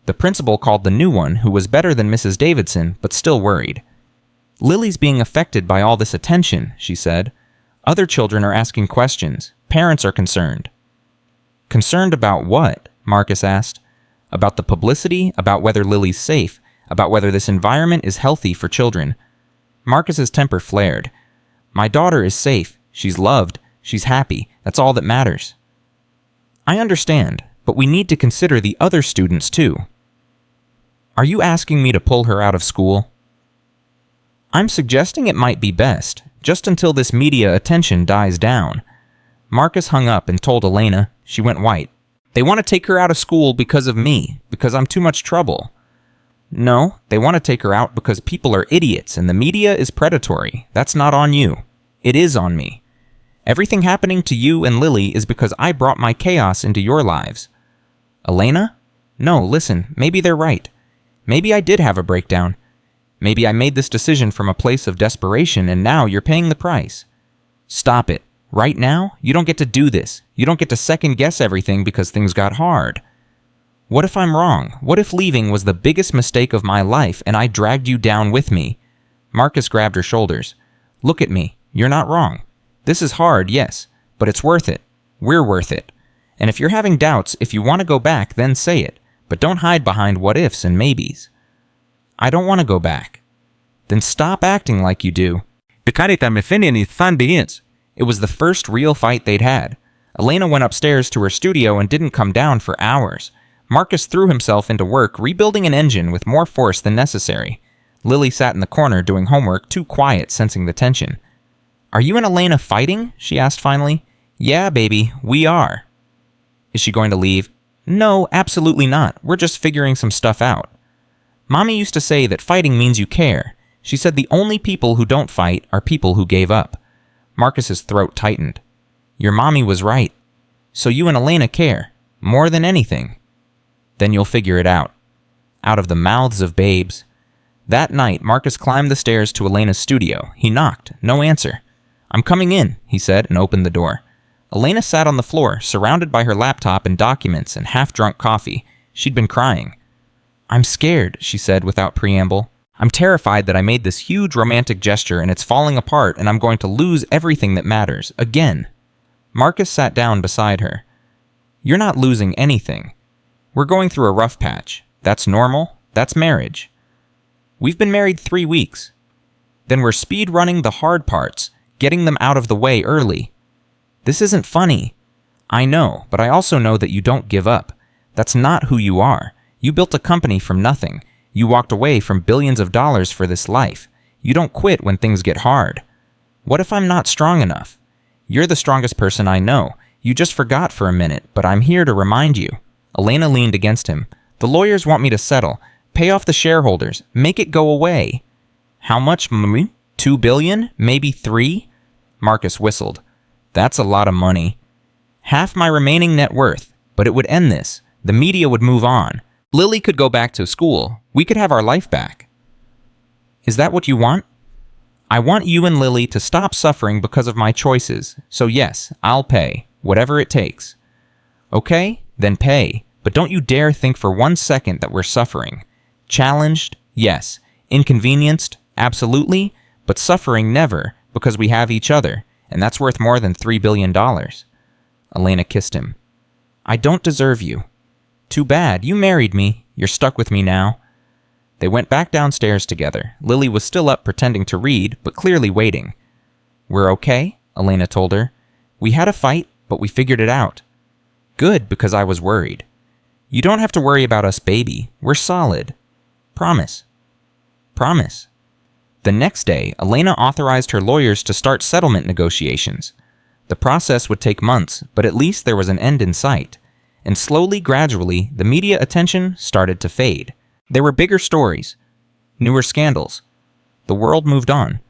The principal called the new one, who was better than Mrs. Davidson, but still worried. Lily's being affected by all this attention, she said. Other children are asking questions. Parents are concerned. Concerned about what? Marcus asked. About the publicity, about whether Lily's safe, about whether this environment is healthy for children. Marcus's temper flared. My daughter is safe. She's loved. She's happy. That's all that matters. I understand, but we need to consider the other students too. Are you asking me to pull her out of school? I'm suggesting it might be best, just until this media attention dies down. Marcus hung up and told Elena. She went white. They want to take her out of school because of me, because I'm too much trouble. No, they want to take her out because people are idiots and the media is predatory. That's not on you. It is on me. Everything happening to you and Lily is because I brought my chaos into your lives. Elena? No, listen, maybe they're right. Maybe I did have a breakdown. Maybe I made this decision from a place of desperation and now you're paying the price. Stop it. Right now, you don't get to do this. You don't get to second-guess everything because things got hard. What if I'm wrong? What if leaving was the biggest mistake of my life and I dragged you down with me? Marcus grabbed her shoulders. Look at me. You're not wrong. This is hard, yes, but it's worth it. We're worth it. And if you're having doubts, if you want to go back, then say it. But don't hide behind what-ifs and maybes. I don't want to go back. Then stop acting like you do. It was the first real fight they'd had. Elena went upstairs to her studio and didn't come down for hours. Marcus threw himself into work, rebuilding an engine with more force than necessary. Lily sat in the corner doing homework, too quiet, sensing the tension. Are you and Elena fighting? She asked finally. Yeah, baby, we are. Is she going to leave? No, absolutely not. We're just figuring some stuff out. Mommy used to say that fighting means you care. She said the only people who don't fight are people who gave up. Marcus's throat tightened. Your mommy was right. So you and Elena care. More than anything. Then you'll figure it out. Out of the mouths of babes. That night, Marcus climbed the stairs to Elena's studio. He knocked. No answer. I'm coming in, he said, and opened the door. Elena sat on the floor, surrounded by her laptop and documents and half-drunk coffee. She'd been crying. I'm scared, she said without preamble. I'm terrified that I made this huge romantic gesture and it's falling apart and I'm going to lose everything that matters, again. Marcus sat down beside her. You're not losing anything. We're going through a rough patch. That's normal. That's marriage. We've been married 3 weeks. Then we're speed running the hard parts, getting them out of the way early. This isn't funny. I know, but I also know that you don't give up. That's not who you are. You built a company from nothing. You walked away from billions of dollars for this life. You don't quit when things get hard. What if I'm not strong enough? You're the strongest person I know. You just forgot for a minute, but I'm here to remind you. Elena leaned against him. The lawyers want me to settle. Pay off the shareholders. Make it go away. How much money? 2 billion? Maybe 3? Marcus whistled. That's a lot of money. Half my remaining net worth, but it would end this. The media would move on. Lily could go back to school. We could have our life back. Is that what you want? I want you and Lily to stop suffering because of my choices. So yes, I'll pay. Whatever it takes. Okay? Then pay. But don't you dare think for 1 second that we're suffering. Challenged? Yes. Inconvenienced? Absolutely. But suffering never, because we have each other. And that's worth more than $3 billion. Elena kissed him. I don't deserve you. Too bad. You married me. You're stuck with me now. They went back downstairs together. Lily was still up pretending to read, but clearly waiting. We're okay, Elena told her. We had a fight, but we figured it out. Good, because I was worried. You don't have to worry about us, baby. We're solid. Promise. Promise. The next day, Elena authorized her lawyers to start settlement negotiations. The process would take months, but at least there was an end in sight. And slowly, gradually, the media attention started to fade. There were bigger stories, newer scandals. The world moved on.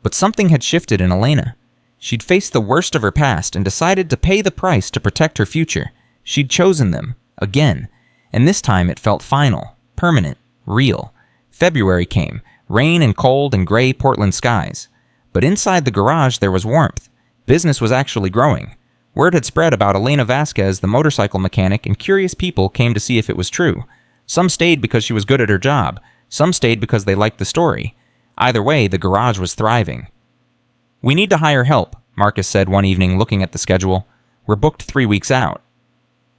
But something had shifted in Elena. She'd faced the worst of her past and decided to pay the price to protect her future. She'd chosen them, again. And this time it felt final, permanent, real. February came, rain and cold and gray Portland skies. But inside the garage there was warmth. Business was actually growing. Word had spread about Elena Vasquez, the motorcycle mechanic, and curious people came to see if it was true. Some stayed because she was good at her job. Some stayed because they liked the story. Either way, the garage was thriving. We need to hire help, Marcus said one evening, looking at the schedule. We're booked 3 weeks out.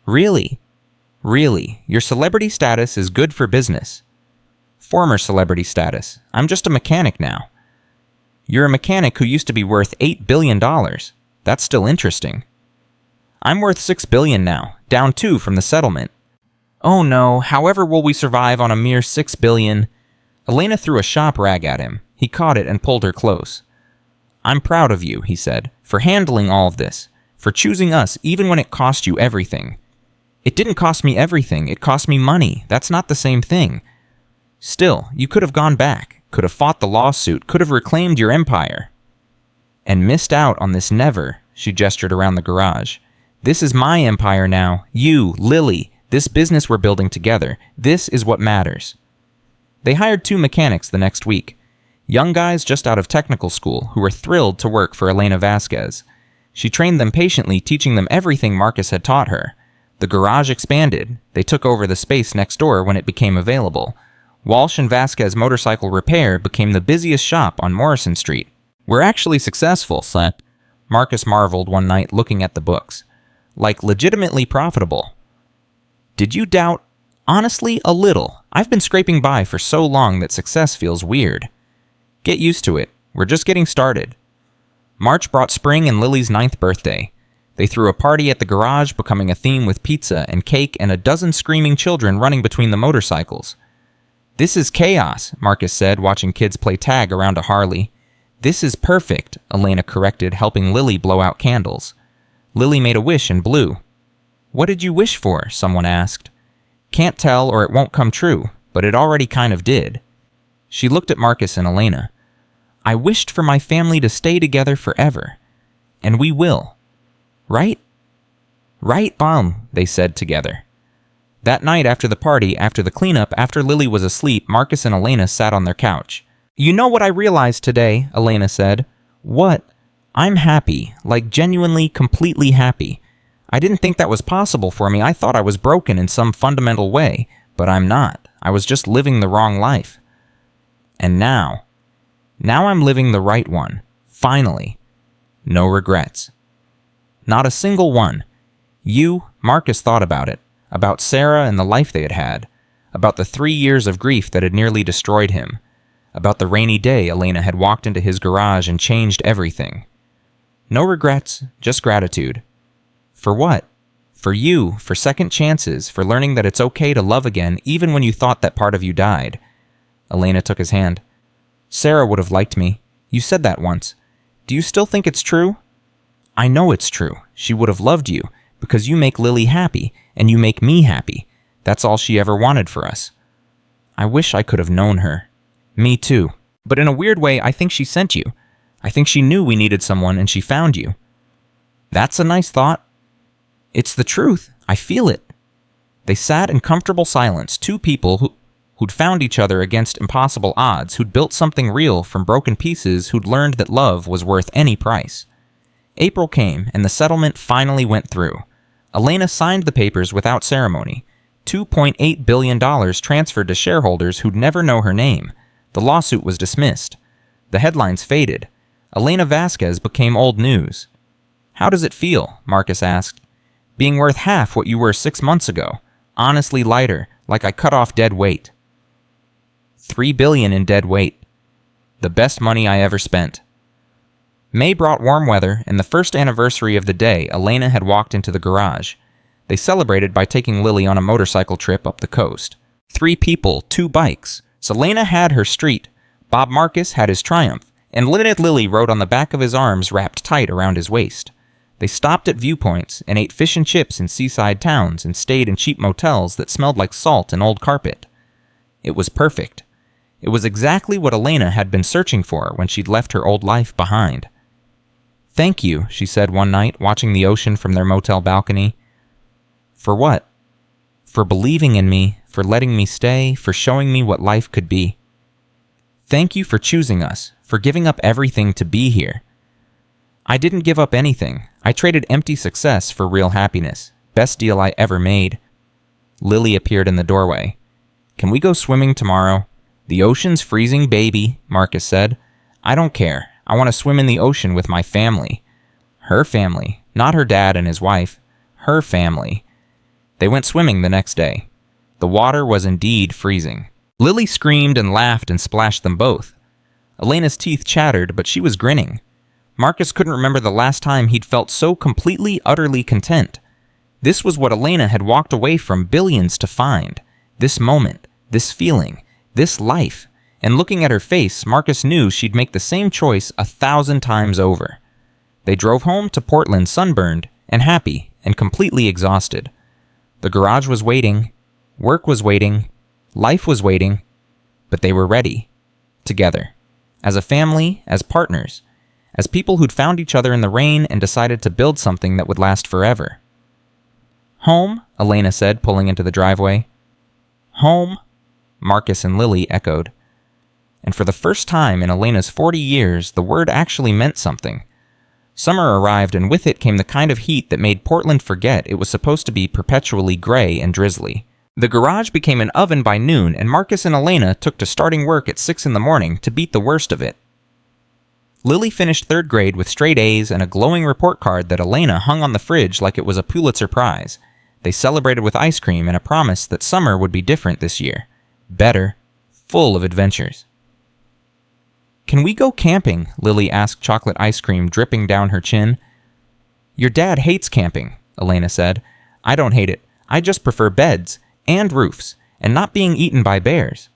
Really? Really, your celebrity status is good for business. Former celebrity status. I'm just a mechanic now. You're a mechanic who used to be worth $8 billion. That's still interesting. I'm worth $6 billion now, down 2 from the settlement. Oh no, however will we survive on a mere $6 billion? Elena threw a shop rag at him. He caught it and pulled her close. I'm proud of you, he said, for handling all of this, for choosing us even when it cost you everything. It didn't cost me everything, it cost me money. That's not the same thing. Still, you could have gone back, could have fought the lawsuit, could have reclaimed your empire. And missed out on this never, she gestured around the garage. This is my empire now, you, Lily. This business we're building together. This is what matters. They hired 2 mechanics the next week. Young guys just out of technical school who were thrilled to work for Elena Vasquez. She trained them patiently, teaching them everything Marcus had taught her. The garage expanded. They took over the space next door when it became available. Walsh and Vasquez Motorcycle Repair became the busiest shop on Morrison Street. "We're actually successful, son," Marcus marveled one night looking at the books. "Like, legitimately profitable." "Did you doubt?" "Honestly, a little. I've been scraping by for so long that success feels weird." "Get used to it. We're just getting started." March brought spring and Lily's 9th birthday. They threw a party at the garage, becoming a theme with pizza and cake and a dozen screaming children running between the motorcycles. "This is chaos," Marcus said, watching kids play tag around a Harley. "This is perfect," Elena corrected, helping Lily blow out candles. Lily made a wish and blew. "What did you wish for?" someone asked. "Can't tell or it won't come true, but it already kind of did." She looked at Marcus and Elena. "I wished for my family to stay together forever. And we will. Right?" "Right, Bum," they said together. That night after the party, after the cleanup, after Lily was asleep, Marcus and Elena sat on their couch. "You know what I realized today," Elena said. "What?" "I'm happy, like genuinely, completely happy. I didn't think that was possible for me. I thought I was broken in some fundamental way, but I'm not. I was just living the wrong life. And now I'm living the right one. Finally. No regrets. Not a single one. Marcus thought about it. About Sarah and the life they had had. About the 3 years of grief that had nearly destroyed him. About the rainy day Elena had walked into his garage and changed everything. No regrets, just gratitude. For what? For you, for second chances, for learning that it's okay to love again even when you thought that part of you died. Elena took his hand. "Sarah would have liked me. You said that once. Do you still think it's true?" "I know it's true. She would have loved you, because you make Lily happy, and you make me happy. That's all she ever wanted for us." "I wish I could have known her." "Me too. But in a weird way, I think she sent you. I think she knew we needed someone and she found you." "That's a nice thought." "It's the truth. I feel it." They sat in comfortable silence, two people who'd found each other against impossible odds, who'd built something real from broken pieces, who'd learned that love was worth any price. April came, and the settlement finally went through. Elena signed the papers without ceremony. $2.8 billion transferred to shareholders who'd never know her name. The lawsuit was dismissed. The headlines faded. Elena Vasquez became old news. "How does it feel?" Marcus asked. "Being worth half what you were 6 months ago. Honestly lighter, like I cut off dead weight." $3 billion in dead weight. The best money I ever spent. May brought warm weather, and the first anniversary of the day, Elena had walked into the garage. They celebrated by taking Lily on a motorcycle trip up the coast. 3 people, 2 bikes. Selena had her street. Bob Marcus had his Triumph, and Lily rode on the back of his arms wrapped tight around his waist. They stopped at viewpoints and ate fish and chips in seaside towns and stayed in cheap motels that smelled like salt and old carpet. It was perfect. It was exactly what Elena had been searching for when she'd left her old life behind. "Thank you," she said one night, watching the ocean from their motel balcony. "For what?" "For believing in me, for letting me stay, for showing me what life could be. Thank you for choosing us, for giving up everything to be here." "I didn't give up anything. I traded empty success for real happiness. Best deal I ever made." Lily appeared in the doorway. "Can we go swimming tomorrow?" "The ocean's freezing, baby," Marcus said. "I don't care. I want to swim in the ocean with my family." Her family, not her dad and his wife. Her family. They went swimming the next day. The water was indeed freezing. Lily screamed and laughed and splashed them both. Elena's teeth chattered, but she was grinning. Marcus couldn't remember the last time he'd felt so completely, utterly content. This was what Elena had walked away from billions to find. This moment, this feeling, this life. And looking at her face, Marcus knew she'd make the same choice 1,000 times over. They drove home to Portland sunburned and happy and completely exhausted. The garage was waiting. Work was waiting. Life was waiting. But they were ready. Together. As a family, as partners. As people who'd found each other in the rain and decided to build something that would last forever. "Home?" Elena said, pulling into the driveway. "Home?" Marcus and Lily echoed. And for the first time in Elena's 40 years, the word actually meant something. Summer arrived, and with it came the kind of heat that made Portland forget it was supposed to be perpetually gray and drizzly. The garage became an oven by noon, and Marcus and Elena took to starting work at 6 in the morning to beat the worst of it. Lily finished 3rd grade with straight A's and a glowing report card that Elena hung on the fridge like it was a Pulitzer Prize. They celebrated with ice cream and a promise that summer would be different this year. Better, full of adventures. "Can we go camping?" Lily asked, chocolate ice cream dripping down her chin. "Your dad hates camping," Elena said. "I don't hate it. I just prefer beds and roofs and not being eaten by bears."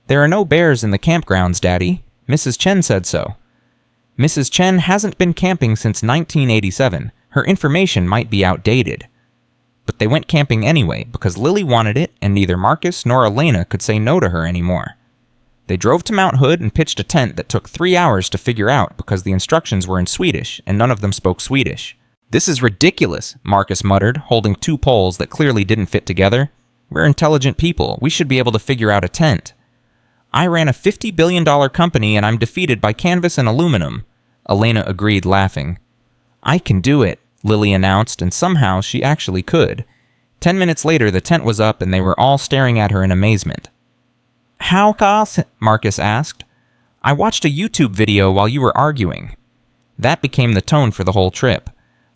"There are no bears in the campgrounds, Daddy. Mrs. Chen said so." "Mrs. Chen hasn't been camping since 1987. Her information might be outdated." But they went camping anyway because Lily wanted it, and neither Marcus nor Elena could say no to her anymore. They drove to Mount Hood and pitched a tent that took 3 hours to figure out because the instructions were in Swedish and none of them spoke Swedish. "This is ridiculous," Marcus muttered, holding 2 poles that clearly didn't fit together. "We're intelligent people. We should be able to figure out a tent." "I ran a $50 billion company and I'm defeated by canvas and aluminum," Elena agreed, laughing. "I can do it," Lily announced, and somehow she actually could. 10 minutes later, the tent was up and they were all staring at her in amazement. "How, Cos?" Marcus asked. "I watched a YouTube video while you were arguing." That became the tone for the whole trip.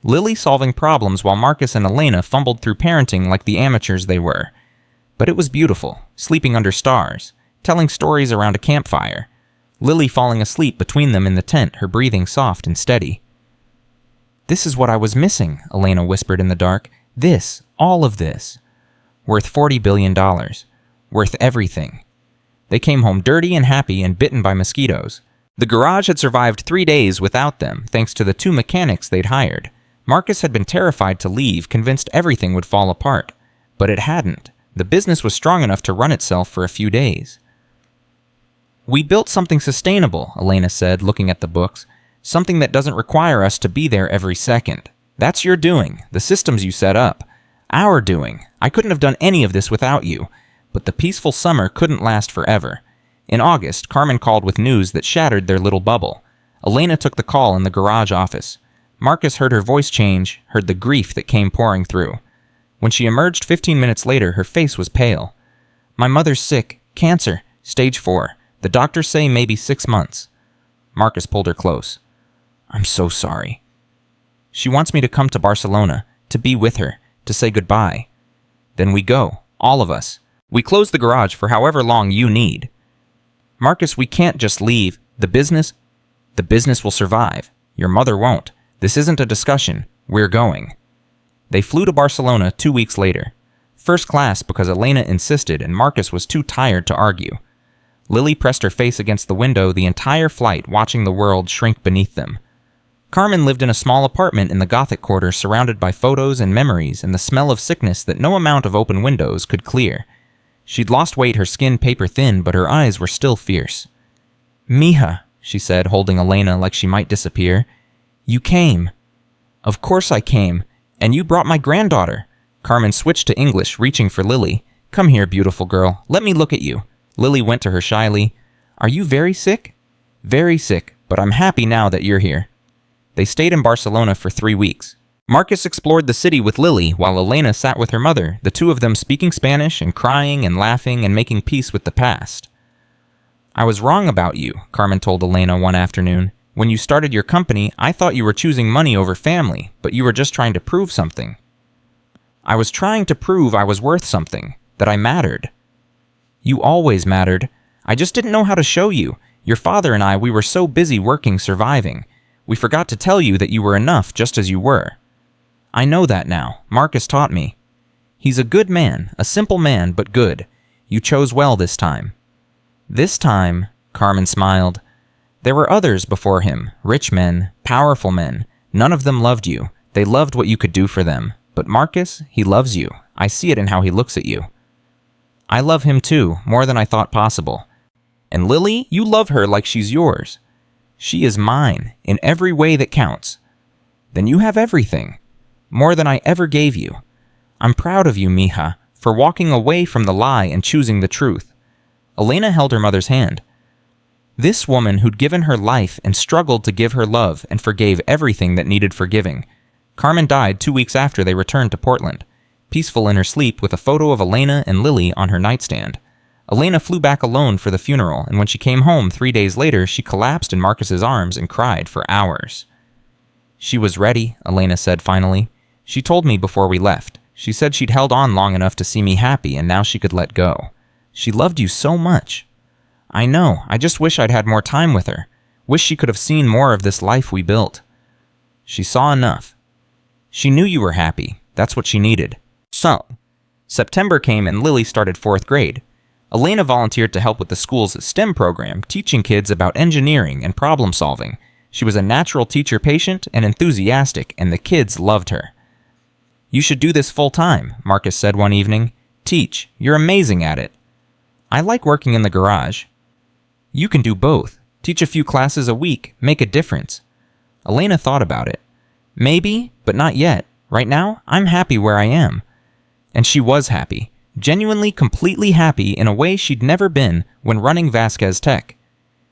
Lily solving problems while Marcus and Elena fumbled through parenting like the amateurs they were. But it was beautiful, sleeping under stars, telling stories around a campfire. Lily falling asleep between them in the tent, her breathing soft and steady. "This is what I was missing," Elena whispered in the dark. "This, all of this. Worth $40 billion. Worth everything." They came home dirty and happy and bitten by mosquitoes. The garage had survived 3 days without them, thanks to the 2 mechanics they'd hired. Marcus had been terrified to leave, convinced everything would fall apart. But it hadn't. The business was strong enough to run itself for a few days. "We built something sustainable," Elena said, looking at the books. "Something that doesn't require us to be there every second. That's your doing, the systems you set up. Our doing. I couldn't have done any of this without you. But the peaceful summer couldn't last forever. In August, Carmen called with news that shattered their little bubble. Elena took the call in the garage office. Marcus heard her voice change, heard the grief that came pouring through. When she emerged 15 minutes later, her face was pale. "My mother's sick. Cancer. Stage 4. The doctors say maybe 6 months." Marcus pulled her close. "I'm so sorry." "She wants me to come to Barcelona, to be with her, to say goodbye." "Then we go, all of us. We close the garage for however long you need." "Marcus, we can't just leave. The business will survive. Your mother won't. This isn't a discussion. We're going." They flew to Barcelona 2 weeks later. First class because Elena insisted and Marcus was too tired to argue. Lily pressed her face against the window the entire flight, watching the world shrink beneath them. Carmen lived in a small apartment in the Gothic quarter surrounded by photos and memories and the smell of sickness that no amount of open windows could clear. She'd lost weight, her skin paper thin, but her eyes were still fierce. "Mija," she said, holding Elena like she might disappear. "You came." "Of course I came. And you brought my granddaughter." Carmen switched to English, reaching for Lily. "Come here, beautiful girl. Let me look at you." Lily went to her shyly. "Are you very sick?" "Very sick, but I'm happy now that you're here." They stayed in Barcelona for 3 weeks. Marcus explored the city with Lily while Elena sat with her mother, the 2 of them speaking Spanish and crying and laughing and making peace with the past. "I was wrong about you," Carmen told Elena one afternoon. "When you started your company, I thought you were choosing money over family, but you were just trying to prove something." "I was trying to prove I was worth something, that I mattered." "You always mattered. I just didn't know how to show you. Your father and I, we were so busy working, surviving. We forgot to tell you that you were enough just as you were." "I know that now. Marcus taught me." "He's a good man, a simple man, but good. You chose well this time." "This time," Carmen smiled. "There were others before him, rich men, powerful men. None of them loved you. They loved what you could do for them. But Marcus, he loves you. I see it in how he looks at you." "I love him too, more than I thought possible." "And Lily, you love her like she's yours." "She is mine, in every way that counts." "Then you have everything. More than I ever gave you. I'm proud of you, Mija, for walking away from the lie and choosing the truth." Elena held her mother's hand. This woman who'd given her life and struggled to give her love and forgave everything that needed forgiving. Carmen died 2 weeks after they returned to Portland. peaceful in her sleep with a photo of Elena and Lily on her nightstand. Elena flew back alone for the funeral, and when she came home 3 days later, she collapsed in Marcus's arms and cried for hours. "She was ready," Elena said finally. "She told me before we left. She said she'd held on long enough to see me happy, and now she could let go. She loved you so much." "I know. I just wish I'd had more time with her. Wish she could have seen more of this life we built." "She saw enough. She knew you were happy. That's what she needed." So, September came and Lily started 4th grade. Elena volunteered to help with the school's STEM program, teaching kids about engineering and problem solving. She was a natural teacher patient and enthusiastic, and the kids loved her. "You should do this full time," Marcus said one evening. "Teach. You're amazing at it." "I like working in the garage." "You can do both. Teach a few classes a week. Make a difference." Elena thought about it. "Maybe, but not yet. Right now, I'm happy where I am." And she was happy. Genuinely, completely happy in a way she'd never been when running Vasquez Tech.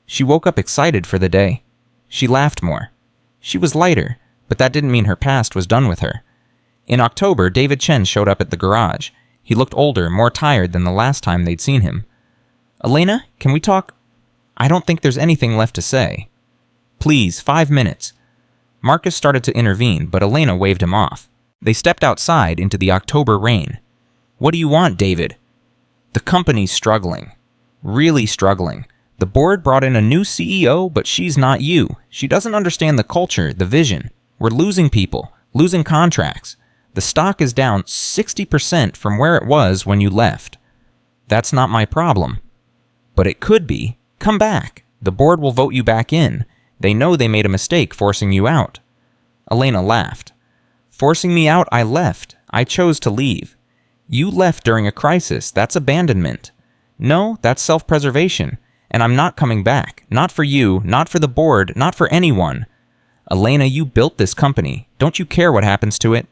She woke up excited for the day. She laughed more. She was lighter, but that didn't mean her past was done with her. In October, David Chen showed up at the garage. He looked older, more tired than the last time they'd seen him. "Elena, can we talk?" "I don't think there's anything left to say." "Please, 5 minutes." Marcus started to intervene, but Elena waved him off. They stepped outside into the October rain. "What do you want, David?" "The company's struggling. Really struggling. The board brought in a new CEO, but she's not you. She doesn't understand the culture, the vision. We're losing people, losing contracts. The stock is down 60% from where it was when you left." "That's not my problem." "But it could be. Come back. The board will vote you back in. They know they made a mistake forcing you out." Elena laughed. "Forcing me out, I left. I chose to leave. You left during a crisis. That's abandonment. No, that's self-preservation. And I'm not coming back. Not for you, not for the board, not for anyone. Elena, you built this company. Don't you care what happens to it?"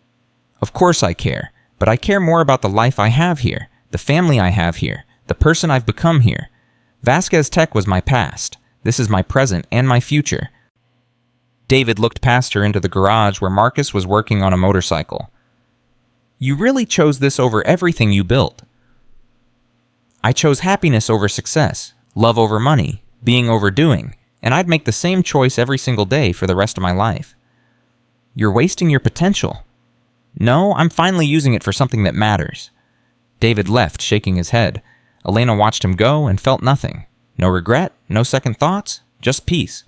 "Of course I care. But I care more about the life I have here, the family I have here, the person I've become here. Vasquez Tech was my past. This is my present and my future." David looked past her into the garage where Marcus was working on a motorcycle. "You really chose this over everything you built." "I chose happiness over success, love over money, being over doing, and I'd make the same choice every single day for the rest of my life." "You're wasting your potential." "No, I'm finally using it for something that matters." David left, shaking his head. Elena watched him go and felt nothing. No regret, no second thoughts, just peace.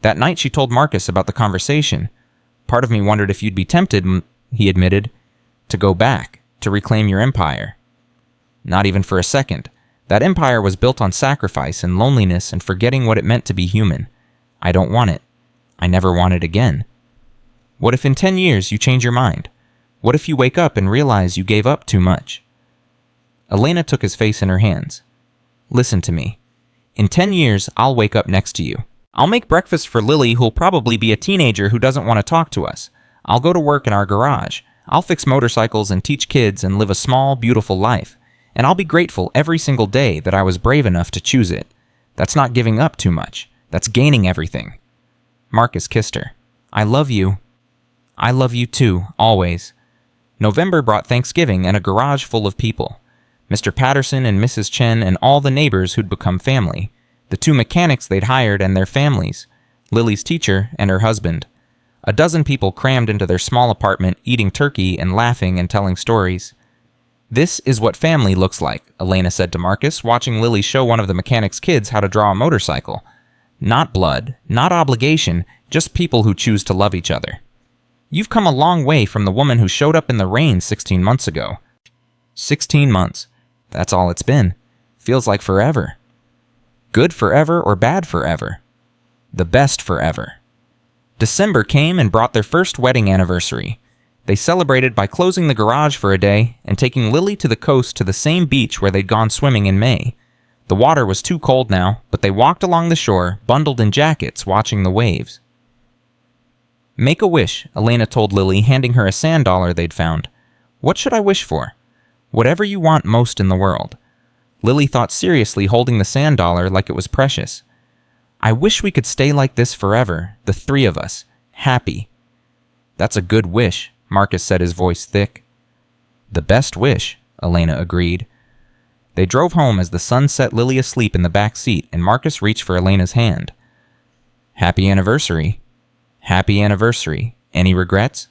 That night she told Marcus about the conversation. "Part of me wondered if you'd be tempted," he admitted, "to go back, to reclaim your empire." "Not even for a second. That empire was built on sacrifice and loneliness and forgetting what it meant to be human. I don't want it. I never want it again." "What if in 10 years you change your mind? What if you wake up and realize you gave up too much?" Elena took his face in her hands. "Listen to me. In 10 years, I'll wake up next to you. I'll make breakfast for Lily, who'll probably be a teenager who doesn't want to talk to us. I'll go to work in our garage. I'll fix motorcycles and teach kids and live a small, beautiful life. And I'll be grateful every single day that I was brave enough to choose it. That's not giving up too much. That's gaining everything." Marcus kissed her. "I love you." "I love you too, always." November brought Thanksgiving and a garage full of people. Mr. Patterson and Mrs. Chen and all the neighbors who'd become family. The 2 mechanics they'd hired and their families. Lily's teacher and her husband. A dozen people crammed into their small apartment, eating turkey and laughing and telling stories. "This is what family looks like," Elena said to Marcus, watching Lily show one of the mechanic's kids how to draw a motorcycle. "Not blood, not obligation, just people who choose to love each other. You've come a long way from the woman who showed up in the rain 16 months ago." 16 months. That's all it's been. Feels like forever. Good forever or bad forever? The best forever. December came and brought their first wedding anniversary. They celebrated by closing the garage for a day and taking Lily to the coast to the same beach where they'd gone swimming in May. The water was too cold now, but they walked along the shore, bundled in jackets, watching the waves. "Make a wish," Elena told Lily, handing her a sand dollar they'd found. "What should I wish for?" "Whatever you want most in the world." Lily thought seriously, holding the sand dollar like it was precious. "I wish we could stay like this forever, the 3 of us, happy." "That's a good wish," Marcus said, his voice thick. The best wish, Elena agreed. They drove home as the sun set Lily asleep in the back seat, and Marcus reached for Elena's hand. Happy anniversary. Happy anniversary. Any regrets?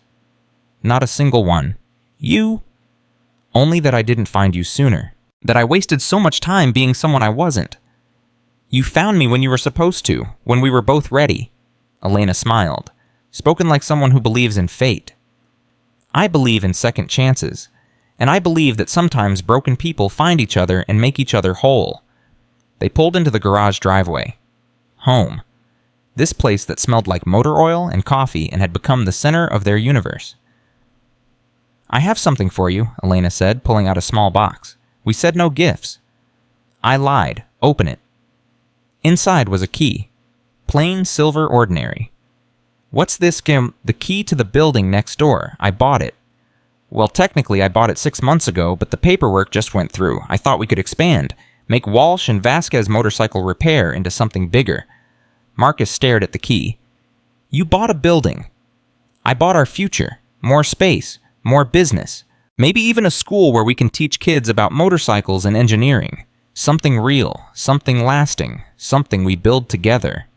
Not a single one. You? Only that I didn't find you sooner. That I wasted so much time being someone I wasn't. You found me when you were supposed to, when we were both ready. Elena smiled, spoken like someone who believes in fate. I believe in second chances, and I believe that sometimes broken people find each other and make each other whole. They pulled into the garage driveway. Home. This place that smelled like motor oil and coffee and had become the center of their universe. I have something for you, Elena said, pulling out a small box. We said no gifts. I lied. Open it. Inside was a key. Plain silver ordinary. What's this, Kim? The key to the building next door. I bought it. Well, technically I bought it 6 months ago, but the paperwork just went through. I thought we could expand. Make Walsh and Vasquez motorcycle repair into something bigger. Marcus stared at the key. You bought a building. I bought our future. More space. More business. Maybe even a school where we can teach kids about motorcycles and engineering. Something real. Something lasting. Something we build together.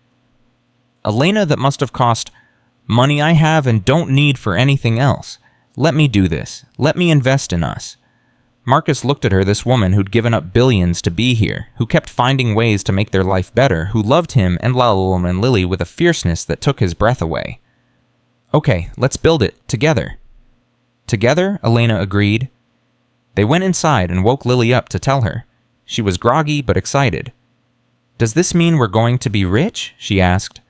Elena, that must have cost money I have and don't need for anything else. Let me do this. Let me invest in us. Marcus looked at her, this woman who'd given up billions to be here, who kept finding ways to make their life better, who loved him and Lily with a fierceness that took his breath away. Okay, let's build it, together. Together, Elena agreed. They went inside and woke Lily up to tell her. She was groggy but excited. Does this mean we're going to be rich? She asked.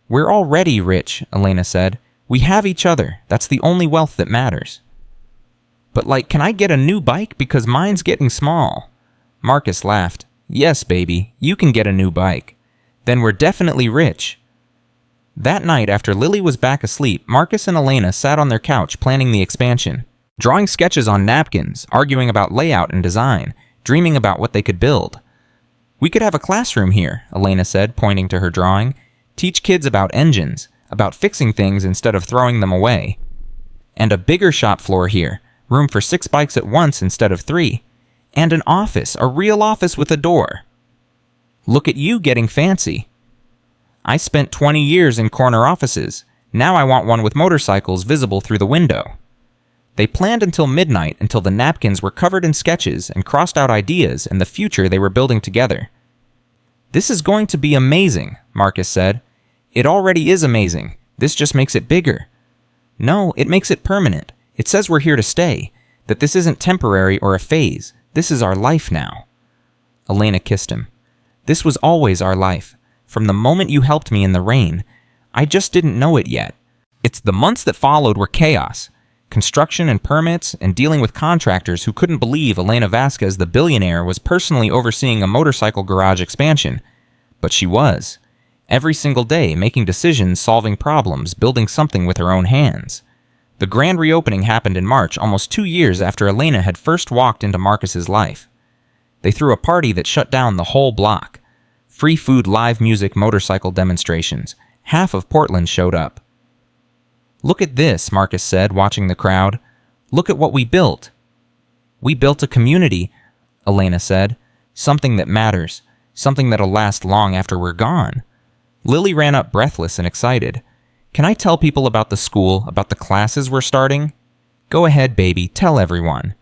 We're already rich, Elena said. We have each other. That's the only wealth that matters. But can I get a new bike because mine's getting small? Marcus laughed. Yes, baby, you can get a new bike. Then we're definitely rich. That night, after Lily was back asleep, Marcus and Elena sat on their couch planning the expansion, drawing sketches on napkins, arguing about layout and design, dreaming about what they could build. We could have a classroom here, Elena said, pointing to her drawing. Teach kids about engines, about fixing things instead of throwing them away. And a bigger shop floor here. Room for 6 bikes at once instead of 3. And an office, a real office with a door. Look at you getting fancy. I spent 20 years in corner offices. Now I want one with motorcycles visible through the window. They planned until midnight, until the napkins were covered in sketches and crossed out ideas and the future they were building together. This is going to be amazing, Marcus said. It already is amazing. This just makes it bigger. No, it makes it permanent. It says we're here to stay, that this isn't temporary or a phase. This is our life now. Elena kissed him. This was always our life. From the moment you helped me in the rain. I just didn't know it yet. It's the months that followed were chaos. Construction and permits and dealing with contractors who couldn't believe Elena Vasquez, the billionaire, was personally overseeing a motorcycle garage expansion. But she was. Every single day, making decisions, solving problems, building something with her own hands. The grand reopening happened in March, almost 2 years after Elena had first walked into Marcus's life. They threw a party that shut down the whole block. Free food, live music, motorcycle demonstrations. Half of Portland showed up. Look at this, Marcus said, watching the crowd. Look at what we built. We built a community, Elena said. Something that matters. Something that'll last long after we're gone. Lily ran up breathless and excited. Can I tell people about the school, about the classes we're starting? Go ahead, baby, tell everyone.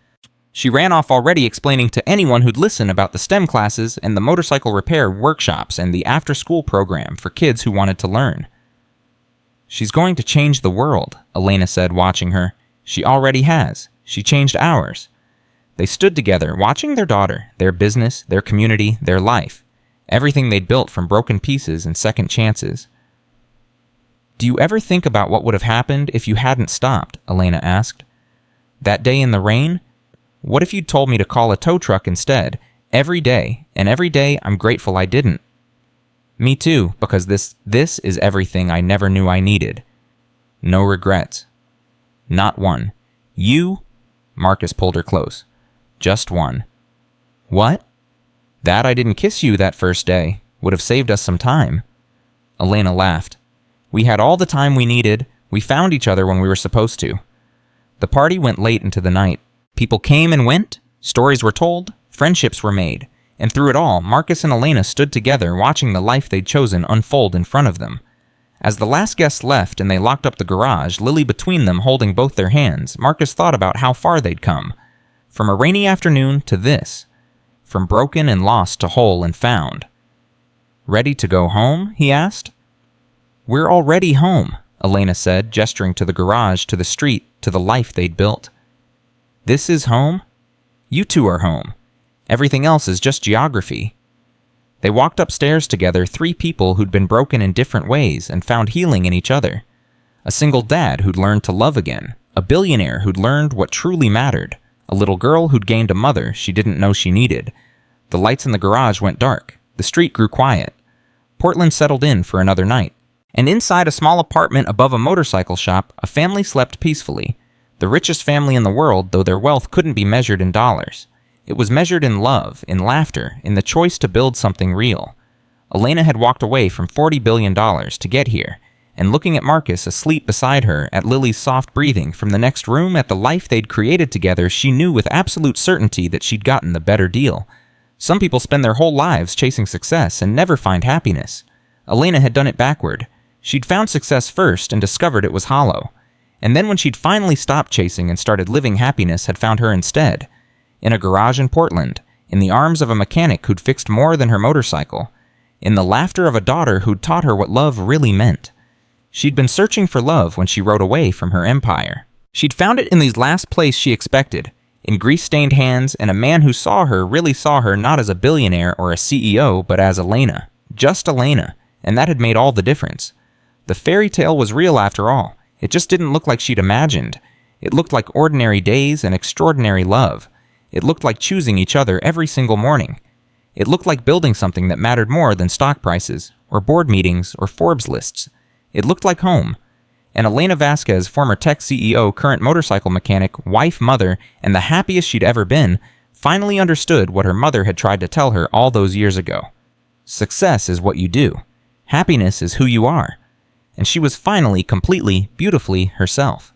She ran off already explaining to anyone who'd listen about the STEM classes and the motorcycle repair workshops and the after-school program for kids who wanted to learn. She's going to change the world, Elena said, watching her. She already has. She changed ours. They stood together, watching their daughter, their business, their community, their life. Everything they'd built from broken pieces and second chances. Do you ever think about what would have happened if you hadn't stopped? Elena asked. That day in the rain? What if you'd told me to call a tow truck instead, every day, and every day I'm grateful I didn't? Me too, because this is everything I never knew I needed. No regrets. Not one. You? Marcus pulled her close. Just one. What? That I didn't kiss you that first day. Would have saved us some time. Elena laughed. We had all the time we needed. We found each other when we were supposed to. The party went late into the night. People came and went, stories were told, friendships were made, and through it all, Marcus and Elena stood together watching the life they'd chosen unfold in front of them. As the last guests left and they locked up the garage, Lily between them holding both their hands, Marcus thought about how far they'd come. From a rainy afternoon to this. From broken and lost to whole and found. "Ready to go home?" he asked. "We're already home," Elena said, gesturing to the garage, to the street, to the life they'd built. "This is home? You two are home. Everything else is just geography." They walked upstairs together, three people who'd been broken in different ways and found healing in each other. A single dad who'd learned to love again. A billionaire who'd learned what truly mattered. A little girl who'd gained a mother she didn't know she needed. The lights in the garage went dark. The street grew quiet. Portland settled in for another night. And inside a small apartment above a motorcycle shop, a family slept peacefully. The richest family in the world, though their wealth couldn't be measured in dollars. It was measured in love, in laughter, in the choice to build something real. Elena had walked away from $40 billion to get here, and looking at Marcus asleep beside her, at Lily's soft breathing from the next room, at the life they'd created together, she knew with absolute certainty that she'd gotten the better deal. Some people spend their whole lives chasing success and never find happiness. Elena had done it backward. She'd found success first and discovered it was hollow. And then when she'd finally stopped chasing and started living, happiness had found her instead. In a garage in Portland, in the arms of a mechanic who'd fixed more than her motorcycle, in the laughter of a daughter who'd taught her what love really meant. She'd been searching for love when she rode away from her empire. She'd found it in the last place she expected, in grease-stained hands, and a man who saw her really saw her not as a billionaire or a CEO, but as Elena. Just Elena, and that had made all the difference. The fairy tale was real after all. It just didn't look like she'd imagined. It looked like ordinary days and extraordinary love. It looked like choosing each other every single morning. It looked like building something that mattered more than stock prices, or board meetings, or Forbes lists. It looked like home. And Elena Vasquez, former tech CEO, current motorcycle mechanic, wife, mother, and the happiest she'd ever been, finally understood what her mother had tried to tell her all those years ago. Success is what you do. Happiness is who you are. And she was finally, completely, beautifully herself.